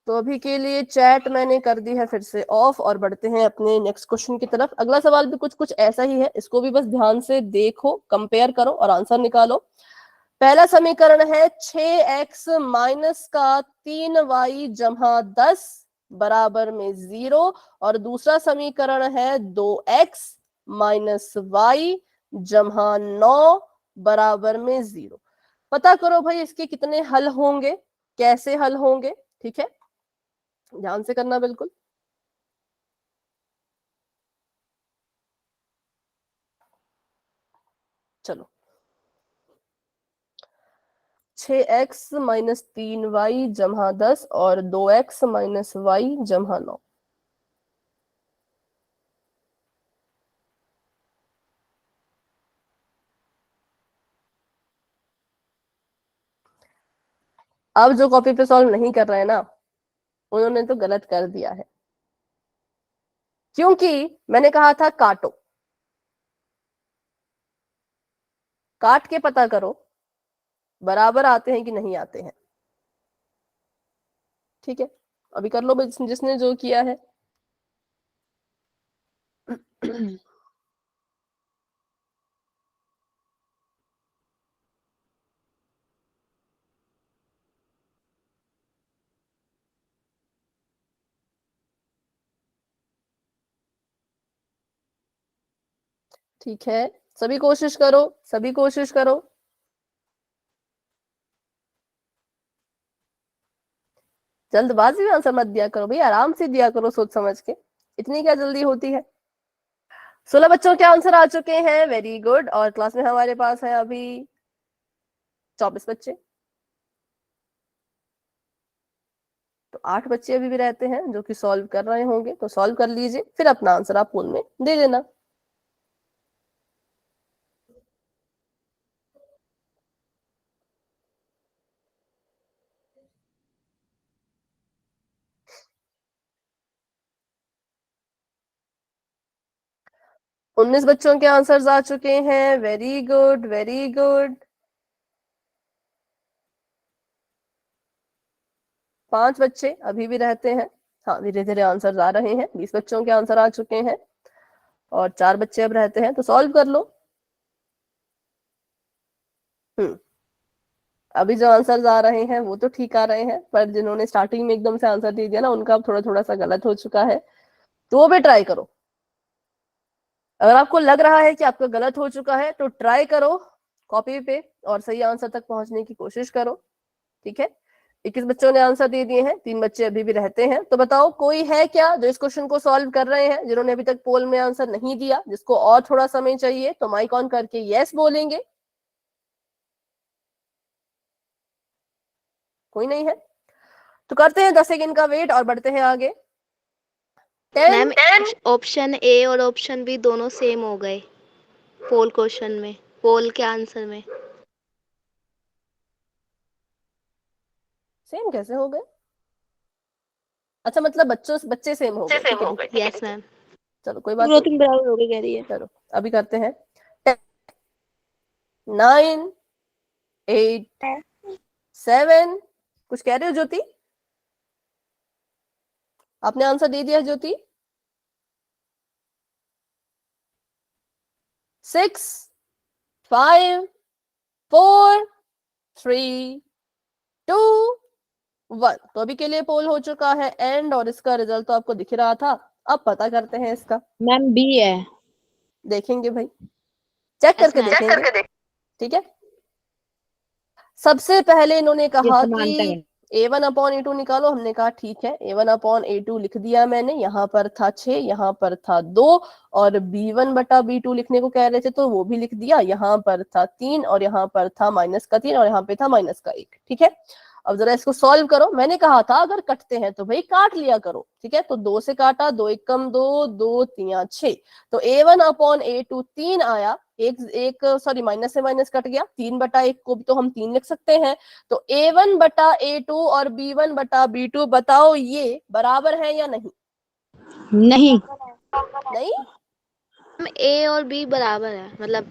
तो अभी के लिए चैट मैंने कर दी है फिर से ऑफ, और बढ़ते हैं अपने नेक्स्ट क्वेश्चन की तरफ। अगला सवाल भी कुछ कुछ ऐसा ही है, इसको भी बस ध्यान से देखो, कंपेयर करो और आंसर निकालो। पहला समीकरण है 6x माइनस का 3y जमा 10 बराबर में 0, और दूसरा समीकरण है 2x माइनस y जमा 9 बराबर में 0। पता करो भाई इसके कितने हल होंगे, कैसे हल होंगे, ठीक है। ध्यान से करना बिल्कुल। चलो, 6x माइनस 3y जमा 10 और 2x माइनस y जमा 9। अब जो कॉपी पे सॉल्व नहीं कर रहे हैं ना, उन्होंने तो गलत कर दिया है, क्योंकि मैंने कहा था काटो, काट के पता करो बराबर आते हैं कि नहीं आते हैं, ठीक है। अभी कर लो जिसने जो किया है। ठीक है, सभी कोशिश करो, सभी कोशिश करो। जल्दबाजी में आंसर मत दिया करो भाई, आराम से दिया करो, सोच समझ के, इतनी क्या जल्दी होती है। 16 बच्चों के आंसर आ चुके हैं, वेरी गुड। और क्लास में हमारे पास है अभी 24 बच्चे, तो 8 बच्चे अभी भी रहते हैं जो कि सॉल्व कर रहे होंगे, तो सॉल्व कर लीजिए, फिर अपना आंसर आप पोल में दे देना। उन्नीस बच्चों के आंसर्स आ चुके हैं, वेरी गुड वेरी गुड। 5 बच्चे अभी भी रहते हैं, हाँ धीरे धीरे आंसर आ रहे हैं। 20 बच्चों के आंसर आ चुके हैं और 4 बच्चे अब रहते हैं, तो सॉल्व कर लो। अभी जो आंसर्स आ रहे हैं वो तो ठीक आ रहे हैं, पर जिन्होंने स्टार्टिंग में एकदम से आंसर दे दिया ना, उनका अब थोड़ा थोड़ा सा गलत हो चुका है, तो वो भी ट्राई करो। अगर आपको लग रहा है कि आपका गलत हो चुका है तो ट्राई करो कॉपी पे और सही आंसर तक पहुंचने की कोशिश करो, ठीक है। 21 बच्चों ने आंसर दे दिए हैं, 3 बच्चे अभी भी रहते हैं। तो बताओ कोई है क्या जो इस क्वेश्चन को सॉल्व कर रहे हैं, जिन्होंने अभी तक पोल में आंसर नहीं दिया, जिसको और थोड़ा समय चाहिए? तो माइक ऑन करके यस बोलेंगे। कोई नहीं है तो करते हैं 10 सेकंड का वेट और बढ़ते हैं आगे। मैम ऑप्शन ए और ऑप्शन बी दोनों सेम हो गए पोल क्वेश्चन में, पोल के आंसर में। सेम कैसे हो गए? अच्छा मतलब बच्चे सेम हो गए, ठीक है। Yes ma'am. चलो कोई बात नहीं, तुम बराबर हो गई कह रही है। चलो अभी करते हैं 9 8 7। कुछ कह रहे हो ज्योति? आपने आंसर दे दिया ज्योति? 6 5 4 3 2 1। तो अभी के लिए पोल हो चुका है एंड, और इसका रिजल्ट तो आपको दिख रहा था। अब पता करते हैं इसका। मैम बी है। देखेंगे भाई, चेक करके देखेंगे, ठीक है। सबसे पहले इन्होंने कहा कि A1/A2 निकालो। हमने कहा ठीक है, A1/A2 लिख दिया मैंने। यहाँ पर था 6, यहाँ पर था 2, और B1/B2 लिखने को कह रहे थे तो वो भी लिख दिया। यहाँ पर था 3 और यहाँ पर था -3 और यहाँ पे था -1, ठीक है। अब जरा इसको सॉल्व करो। मैंने कहा था अगर कटते हैं तो भाई काट लिया करो, ठीक है। तो 2 से काटा, 2 एकम 2, 2 3 6। तो A1/A2 3 आया, एक सॉरी माइनस से माइनस कट गया, 3/1 को भी तो हम 3 लिख सकते हैं। तो A1/A2 और B1/B2 बताओ ये बराबर है या नहीं? नहीं। नहीं ए और बी बराबर है, मतलब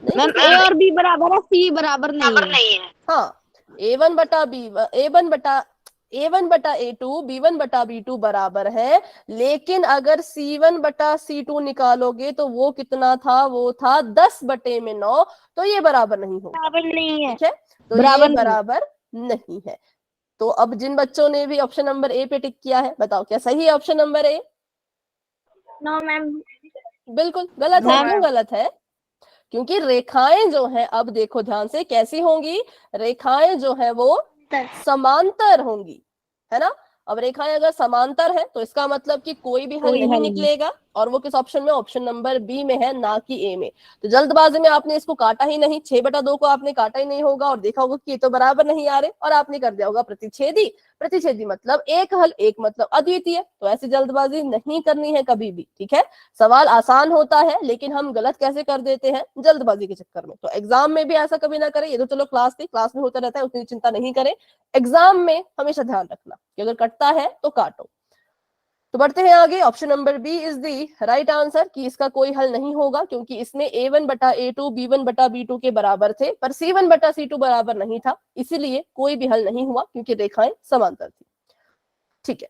मैम ए और बी बराबर है, सी बराबर नहीं है। हाँ, A1/A2 B1/B2 बराबर है, लेकिन अगर C1/C2 निकालोगे तो वो कितना था? वो था 10/9। तो ये बराबर नहीं होगा, बराबर नहीं है। ठीक है। तो बराबर ये बराबर नहीं है। तो अब जिन बच्चों ने भी ऑप्शन नंबर ए पे टिक किया है, बताओ क्या सही है option number A? No ma'am. बिल्कुल गलत है। क्यों गलत है? क्योंकि रेखाएं जो हैं, अब देखो ध्यान से कैसी होंगी, रेखाएं जो है वो समांतर होंगी, है ना। अब रेखाएं अगर समांतर है तो इसका मतलब कि कोई भी हल नहीं निकलेगा, और वो किस ऑप्शन में? ऑप्शन नंबर बी में है, ना कि ए में। तो जल्दबाजी में आपने इसको काटा ही नहीं, 6/2 को आपने काटा ही नहीं होगा और देखा होगा कि ये तो बराबर नहीं आ रहे, और आपने कर दिया होगा प्रतिच्छेदी। प्रतिच्छेदी मतलब एक हल, एक मतलब अद्वितीय। तो ऐसी जल्दबाजी नहीं करनी है कभी भी, ठीक है। सवाल आसान होता है लेकिन हम गलत कैसे कर देते हैं? जल्दबाजी के चक्कर में। तो एग्जाम में भी ऐसा कभी ना करें। ये तो चलो क्लास थी, क्लास में होता रहता है, उतनी चिंता नहीं करें। एग्जाम में हमेशा ध्यान रखना कि अगर कटता है तो काटो। तो बढ़ते हैं आगे। Option number B is the right answer, कि इसका कोई हल नहीं होगा, क्योंकि इसमें A1/A2 B1/B2 के बराबर थे, पर C1/C2 बराबर नहीं था, इसीलिए कोई भी हल नहीं हुआ, क्योंकि रेखाएं समांतर थी, ठीक है।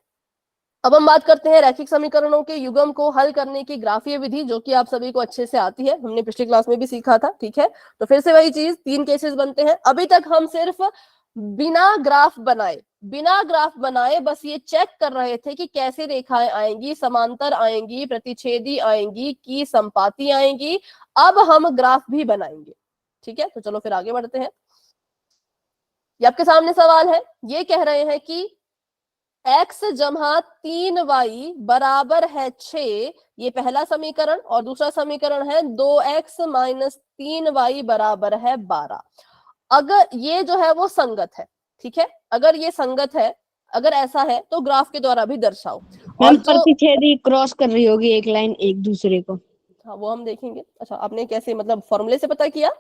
अब हम बात करते हैं रैखिक समीकरणों के युग्म को हल करने की ग्राफीय विधि, जो कि आप सभी को अच्छे से आती है, हमने पिछली क्लास में भी सीखा था, ठीक है। तो फिर से वही चीज, 3 केसेस बनते हैं। अभी तक हम सिर्फ बिना ग्राफ बनाए बस ये चेक कर रहे थे कि कैसे रेखाएं आएंगी, समांतर आएंगी, प्रतिच्छेदी आएंगी, की संपाती आएंगी। अब हम ग्राफ भी बनाएंगे, ठीक है। तो चलो फिर आगे बढ़ते हैं। ये आपके सामने सवाल है, ये कह रहे हैं कि x जमा 3y बराबर है 6, ये पहला समीकरण, और दूसरा समीकरण है 2x माइनस 3y बराबर है 12। अगर ये जो है वो संगत है, ठीक है, अगर ये संगत है, अगर ऐसा है तो ग्राफ के द्वारा भी दर्शाओ। और प्रतिच्छेदी क्रॉस कर रही होगी एक लाइन एक दूसरे को। हाँ वो हम देखेंगे। अच्छा आपने कैसे, मतलब फॉर्मूले से पता किया?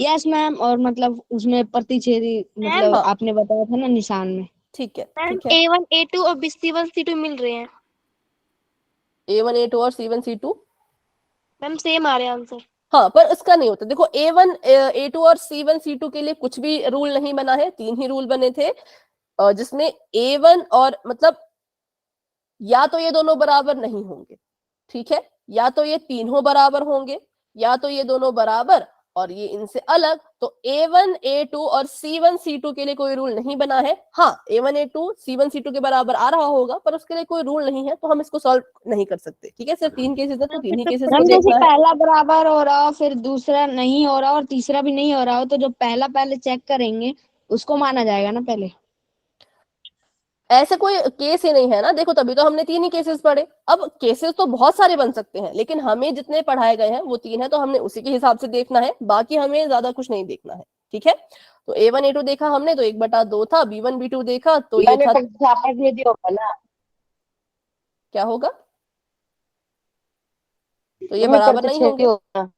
यस मैम, और मतलब उसमें प्रतिच्छेदी मतलब आपने बताया था ना निशान में। ठीक है, मैम ठीक है। A1A2 और C1C2 मिल रहे हैं। A1A2 और C1C2 मैम सेम आ रहे हैं आंसर। हाँ, पर इसका नहीं होता। देखो A1A2 और C1C2 के लिए कुछ भी रूल नहीं बना है, 3 ही रूल बने थे, जिसमें A1 और मतलब या तो ये दोनों बराबर नहीं होंगे, ठीक है, या तो ये तीनों बराबर होंगे, या तो ये दोनों बराबर और ये इनसे अलग। तो A1A2 और C1C2 के लिए कोई रूल नहीं बना है। हाँ, A1A2 C1C2 के बराबर आ रहा होगा, पर उसके लिए कोई रूल नहीं है, तो हम इसको सॉल्व नहीं कर सकते, ठीक है। सिर्फ 3 केसेस है तो 3 ही केसेस को जैसे देखना है। पहला बराबर हो रहा हो, फिर दूसरा नहीं हो रहा और तीसरा भी नहीं हो रहा हो, तो जो पहला पहले चेक करेंगे उसको माना जाएगा ना पहले। ऐसे कोई केस ही नहीं है ना, देखो तभी तो हमने 3 ही केसेस पढ़े। अब केसेस तो बहुत सारे बन सकते हैं, लेकिन हमें जितने पढ़ाए गए हैं वो 3 है, तो हमने उसी के हिसाब से देखना है, बाकी हमें ज्यादा कुछ नहीं देखना है। ठीक है, तो A1 A2 देखा हमने तो 1/2 था, B1 B2 देखा तो ये मैंने था, प्रतिस्थापन यदि होगा ना, क्या होगा, तो ये तुम्हें बराबर नहीं प्रतिच्छेदी होंगे। होगा।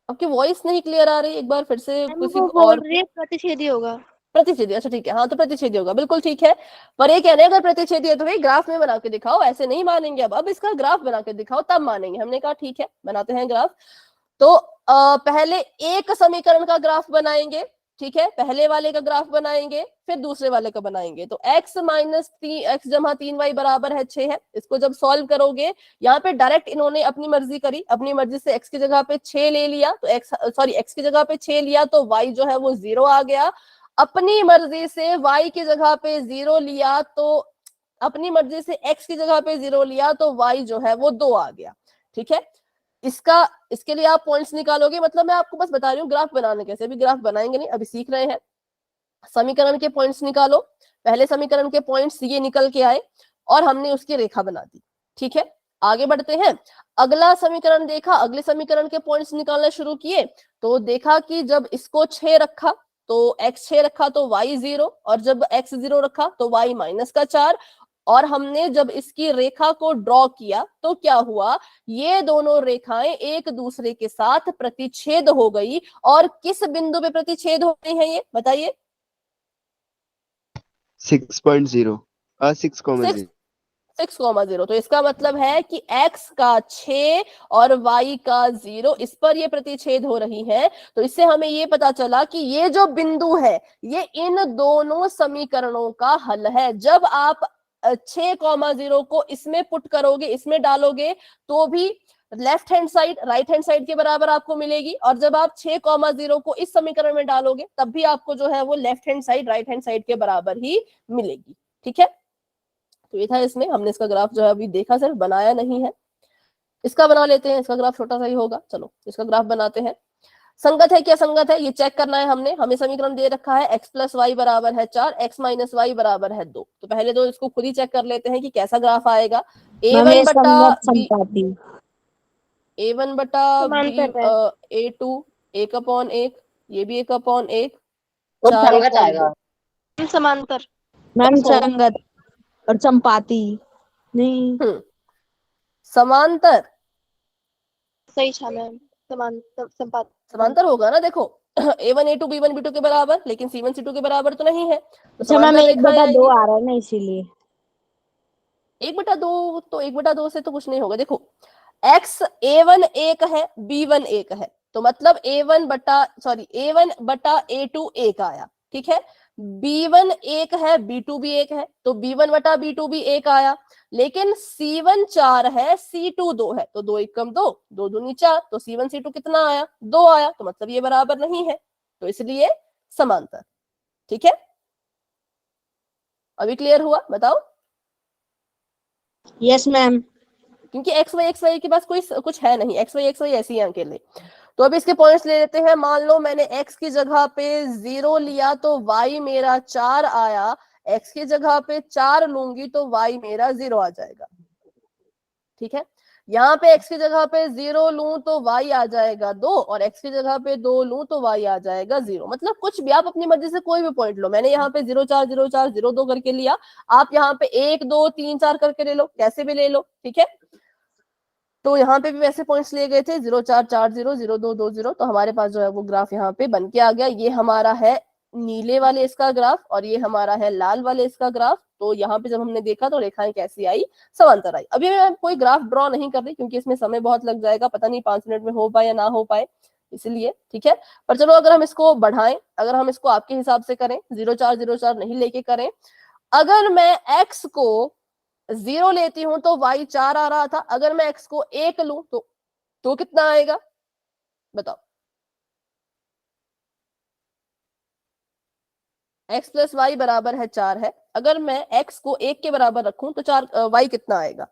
आपकी वॉइस नहीं क्लियर आ रही, एक बार फिर से मैम किसी वो और। बोल रही है प्रतिच्छेदी होगा। प्रतिच्छेदी, अच्छा ठीक है, हाँ तो प्रतिच्छेदी होगा, बिल्कुल ठीक है। पर ये कह रहे हैं अगर प्रतिच्छेदी है तो भाई ग्राफ में बना के दिखाओ, ऐसे नहीं मानेंगे। अब इसका ग्राफ बना के दिखाओ तब मानेंगे। हमने कहा ठीक है, बनाते हैं ग्राफ। तो पहले एक समीकरण का ग्राफ बनाएंगे, ठीक है, पहले वाले का ग्राफ बनाएंगे, फिर दूसरे वाले का बनाएंगे। तो x माइनस x जमा 3y बराबर है 6 है। इसको जब सॉल्व करोगे, यहाँ पे डायरेक्ट इन्होंने अपनी मर्जी करी, अपनी मर्जी से x की जगह पे 6 ले लिया, तो x की जगह पे 6 लिया तो y जो है वो 0 आ गया। अपनी मर्जी से y की जगह पे 0 लिया तो, अपनी मर्जी से x की जगह पे 0 लिया तो y जो है वो 2 आ गया। ठीक है, इसके लिए आप पॉइंट्स निकालोगे, मतलब मैं आपको बस बता रही हूँ ग्राफ बनाने कैसे, अभी ग्राफ बनाएंगे नहीं, अभी सीख रहे हैं। समीकरण के पॉइंट्स निकालो, पहले समीकरण के पॉइंट्स ये निकल के आए और हमने उसकी रेखा बना दी। ठीक है, आगे बढ़ते हैं। अगला समीकरण देखा, अगले समीकरण के पॉइंट्स निकालना शुरू किए, तो देखा कि जब इसको 6 रखा तो x 6 रखा तो y 0, और जब x 0 रखा तो y माइनस का 4। और हमने जब इसकी रेखा को ड्रॉ किया तो क्या हुआ, ये दोनों रेखाएं एक दूसरे के साथ प्रतिच्छेद हो गई। और किस बिंदु पे प्रतिच्छेद हो गई है ये बताइए? 6.0 6,0 6,0। तो इसका मतलब है कि x का 6 और y का 0 इस पर ये प्रतिच्छेद हो रही है। तो इससे हमें ये पता चला कि ये जो बिंदु है ये इन दोनों समीकरणों का हल है। जब आप 6,0 को इसमें पुट करोगे, इसमें डालोगे, तो भी left hand side right hand side के बराबर आपको मिलेगी, और जब आप 6,0 को इस समीकरण में डालोगे तब भी आपको जो है वो left hand side right hand side के बराबर ही मिलेगी। ठीक है, तो ये था इसमें, हमने इसका ग्राफ जो है अभी देखा, सिर्फ बनाया नहीं है। इसका बना लेते हैं, इसका ग्राफ छोटा सा ही होगा। चलो इसका ग्राफ बनाते हैं। संगत है क्या संगत है ये चेक करना है हमने। हमें समीकरण दे रखा है x प्लस वाई बराबर है 4, x माइनस वाई बराबर है 2। तो पहले तो इसको खुद ही चेक कर लेते हैं कि कैसा ग्राफ आएगा। A1 बटा समांतर है। A2 1/1, ये भी 1/1, और 4 संगत आएगा। मैम समांतर। मैम संगत और संपाती नहीं। समांतर, सही था मैम, समांतर संपात। समांतर होगा ना। देखो A1 A2 B1 B2 के बराबर, लेकिन C1 C2 के बराबर तो नहीं है, तो अच्छा मैम समांतर रेखाएं 1/2 आएंगी। आ रहा है ना इसीलिए। 1/2, तो 1/2 से तो कुछ नहीं होगा। देखो x A1 1 है, B1 1 है, तो मतलब A1 बटा A2 1 आया। ठीक है, B1 1 है, B2 भी 1 है, तो B1 बटा B2 भी 1 आया। लेकिन C1 4 है, C2 2 है, तो 2 1 कम 2, 2 दूनी 4, तो C1 C2 कितना आया? 2 आया। तो मतलब ये बराबर नहीं है, तो इसलिए समांतर। ठीक है, अभी क्लियर हुआ? बताओ। Yes ma'am. क्योंकि एक्स वाई के पास कोई कुछ है नहीं, एक्स वाई ऐसी है अकेले। तो अब इसके पॉइंट्स ले लेते हैं। मान लो मैंने x की जगह पे 0 लिया तो y मेरा 4 आया, x की जगह पे 4 लूंगी तो y मेरा 0 आ जाएगा। ठीक है, यहाँ पे x की जगह पे 0 लूं तो y आ जाएगा 2, और x की जगह पे 2 लूं तो y आ जाएगा 0। मतलब कुछ भी आप अपनी मर्जी से कोई भी पॉइंट लो। मैंने यहाँ पे 0 4 0 4 0 2 करके लिया, आप यहाँ पे 1 2 3 4 करके ले लो, कैसे भी ले लो। ठीक है, तो यहाँ पे भी वैसे पॉइंट्स लिए गए थे 0 4 4 0 0 2 2 0। तो हमारे पास जो है वो ग्राफ यहाँ पे बन के आ गया। ये हमारा है नीले वाले इसका ग्राफ, और ये हमारा है लाल वाले इसका ग्राफ। तो यहाँ पे जब हमने देखा तो रेखाएं कैसी आई? समांतर आई। अभी मैं कोई ग्राफ ड्रॉ नहीं कर रही क्योंकि इसमें समय बहुत लग जाएगा, पता नहीं 5 मिनट में हो पाए या ना हो पाए, इसलिए। ठीक है, पर चलो अगर हम इसको बढ़ाएं, अगर हम इसको आपके हिसाब से करें, 0 4 0 4 नहीं लेके करें, अगर मैं x को 0 लेती हूं तो y 4 आ रहा था, अगर मैं x को 1 लूं तो कितना आएगा बताओ? x प्लस वाई बराबर है 4 है, अगर मैं x को 1 के बराबर रखूं तो 4 y कितना आएगा?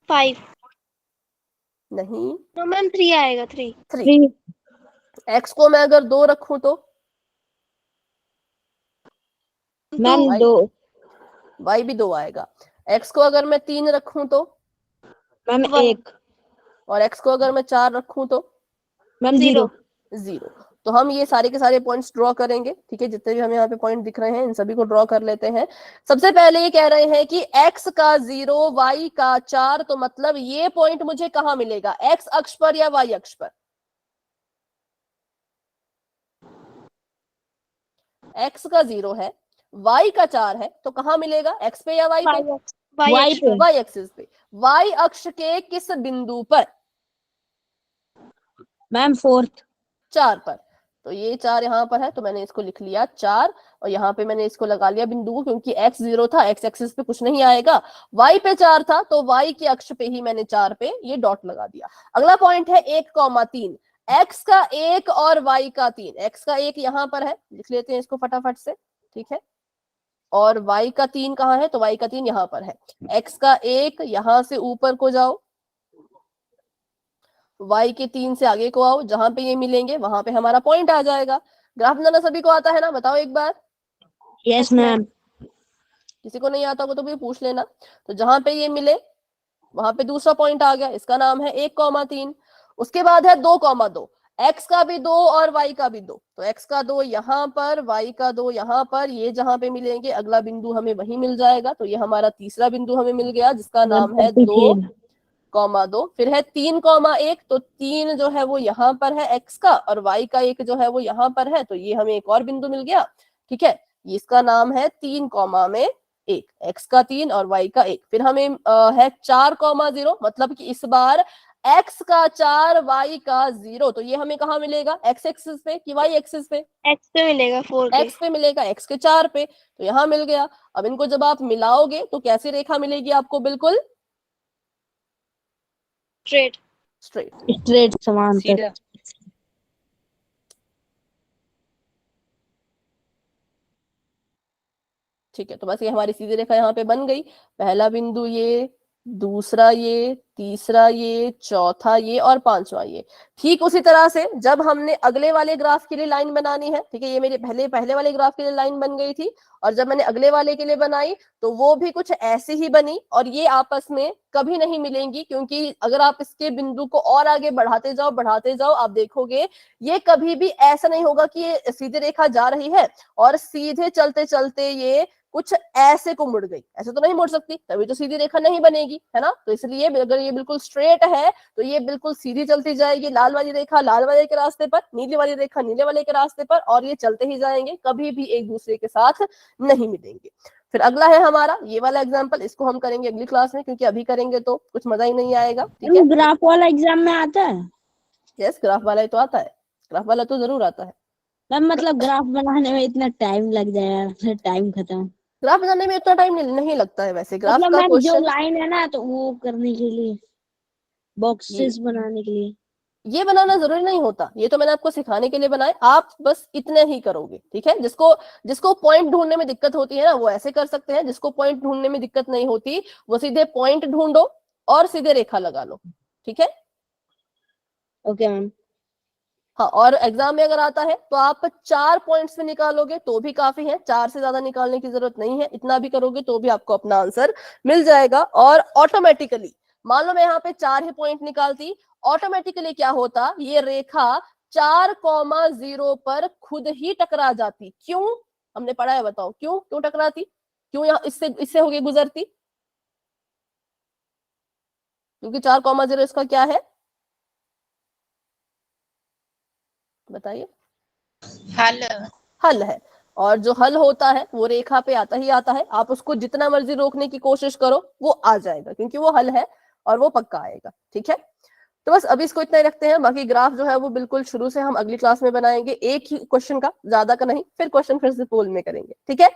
5। नहीं, नो मैम 3 आएगा, 3। 3। x को मैं अगर 2 रखूं तो मैम y 2। y भी 2 आएगा। x को अगर मैं 3 रखूं तो मैम 1। और x को अगर मैं 4 रखूं तो मैम 0। 0। तो हम ये सारे के सारे पॉइंट्स ड्रॉ करेंगे, ठीक है। जितने भी हमें यहाँ पे पॉइंट दिख रहे हैं इन सभी को ड्रॉ कर लेते हैं। सबसे पहले ये कह रहे हैं कि x का 0, y का 4, तो मतलब ये पॉइंट मुझे कहाँ मिलेगा, x अक्ष पर या y अक्ष पर? x का 0 है, y का 4 है, तो कहाँ मिलेगा, x पे या y पे? Y पे। y एक्सिस पे। y अक्ष के किस बिंदु पर? Ma'am 4th। 4 पर। तो ये 4 यहाँ पर है, तो मैंने इसको लिख लिया 4, और यहाँ पे मैंने इसको लगा लिया बिंदु को, क्योंकि x 0 था, x एक्सिस पे कुछ नहीं आएगा। y पे 4 था, तो y के अक्ष पे ही मैंने 4 पे ये डॉट लगा दिया। अगला पॉइंट है 1,3, x का 1 और y का 3। x का 1 यहाँ पर है, लिख लेते हैं इसको फटाफट से, ठीक है। और y का 3 कहाँ है, तो y का 3 यहाँ पर है। x का 1 यहाँ से ऊपर को जाओ, y के 3 से आगे को आओ, जहां पे ये मिलेंगे वहां पे हमारा पॉइंट आ जाएगा। ग्राफ बनाना सभी को आता है ना, बताओ एक बार। Yes ma'am. किसी को नहीं आता होगा तो भी पूछ लेना। तो जहां पे ये मिले वहां पे दूसरा पॉइंट आ गया, इसका नाम है 1,3। उसके बाद है 2,2, x का भी 2 और y का भी 2। तो x का 2 यहाँ पर, y का 2 यहाँ पर, ये जहां पे मिलेंगे अगला बिंदु हमें वही मिल जाएगा। तो ये हमारा तीसरा बिंदु हमें मिल गया, जिसका नाम है 2,2। फिर है 3,1, तो 3 जो है वो यहाँ पर है x का, और y का 1 जो है वो यहाँ पर है, तो ये हमें एक और बिंदु मिल गया, ठीक है। इसका नाम है 3,1, x का 3 और y का 1। फिर हमें है 4,0, मतलब कि इस बार x का 4, y का 0। तो ये हमें कहाँ मिलेगा, x एक्सिस पे कि y एक्सिस पे? x पे मिलेगा 4 के। x पे मिलेगा, x के 4 पे, तो यहाँ मिल गया। अब इनको जब आप मिलाओगे तो कैसी रेखा मिलेगी आपको, बिल्कुल स्ट्रेट। स्ट्रेट समांतर। ठीक है। तो बस ये हमारी सीधी रेखा यहाँ पे बन गई। पहला बिंदु ये, दूसरा ये, तीसरा ये, चौथा ये और पांचवा ये। ठीक उसी तरह से जब हमने अगले वाले ग्राफ के लिए लाइन बनानी है, ठीक है, ये मेरे पहले वाले ग्राफ के लिए लाइन बन गई थी, और जब मैंने अगले वाले के लिए बनाई तो वो भी कुछ ऐसी ही बनी, और ये आपस में कभी नहीं मिलेंगी, क्योंकि अगर आप इसके बिंदु को और आगे बढ़ाते जाओ आप देखोगे ये कभी भी ऐसा नहीं होगा कि ये सीधी रेखा जा रही है और सीधे चलते चलते ये कुछ ऐसे को मुड़ गई, ऐसे तो नहीं मुड़ सकती, तभी तो सीधी रेखा नहीं बनेगी, है ना। तो इसलिए अगर ये बिल्कुल स्ट्रेट है तो ये बिल्कुल सीधी चलती जाएगी, लाल वाली रेखा लाल वाले के रास्ते पर, नीली वाली रेखा नीले वाले के रास्ते पर, और ये चलते ही जाएंगे, कभी भी एक दूसरे के साथ नहीं मिलेंगे। फिर अगला है हमारा ये वाला एग्जाम्पल, इसको हम करेंगे अगली क्लास में, क्योंकि अभी करेंगे तो कुछ मजा ही नहीं आएगा, ठीक है। ग्राफ वाला एग्जाम में आता है? यस, ग्राफ वाला तो आता है, ग्राफ वाला तो जरूर आता है। मैम मतलब ग्राफ बनाने में इतना टाइम लग जाएगा, टाइम खत्म। ग्राफ बनाने में इतना टाइम नहीं लगता है वैसे, ग्राफ मतलब का मैम जो क्वेश्चन लाइन है ना, तो वो करने के लिए, बॉक्सेस बनाने के लिए ये बनाना जरूरी नहीं होता, ये तो मैंने आपको सिखाने के लिए बनाए, आप बस इतने ही करोगे, ठीक है। जिसको पॉइंट ढूंढने में दिक्कत होती है ना वो ऐसे कर सकते हैं, जिसको पॉइंट ढूंढने में दिक्कत नहीं होती वो सीधे पॉइंट ढूंढो और सीधे रेखा लगा लो, ठीक है। Okay ma'am. हाँ, और एग्जाम में अगर आता है तो आप 4 पॉइंट्स में निकालोगे तो भी काफी है, 4 से ज्यादा निकालने की जरूरत नहीं है, इतना भी करोगे तो भी आपको अपना आंसर मिल जाएगा। और ऑटोमेटिकली मान लो मैं यहाँ पे 4 ही पॉइंट निकालती, ऑटोमेटिकली क्या होता, ये रेखा 4,0 पर खुद ही टकरा जाती। क्यों, हमने पढ़ा है, बताओ क्यों टकराती, क्यों यहाँ इससे होके गुजरती? क्योंकि 4,0 इसका क्या है, बताइए। हल है, और जो हल होता है वो रेखा पे आता ही आता है, आप उसको जितना मर्जी रोकने की कोशिश करो वो आ जाएगा, क्योंकि वो हल है और वो पक्का आएगा, ठीक है। तो बस अभी इसको इतना ही रखते हैं, बाकी ग्राफ जो है वो बिल्कुल शुरू से हम अगली क्लास में बनाएंगे, एक ही क्वेश्चन का, ज्यादा का नहीं, फिर क्वेश्चन फिर से पोल में करेंगे, ठीक है।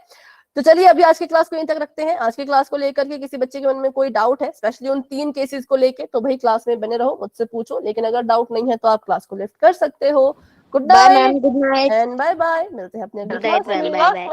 तो चलिए अभी आज की क्लास को यहीं तक रखते हैं। आज की क्लास को लेकर के किसी बच्चे के मन में कोई डाउट है, स्पेशली उन 3 केसेस को लेके, तो भाई क्लास में बने रहो, मुझसे पूछो, लेकिन अगर डाउट नहीं है तो आप क्लास को लिफ्ट कर सकते हो। Good night good night and bye bye, मिलते हैं अपने अगली बाय क्लास में। बाय।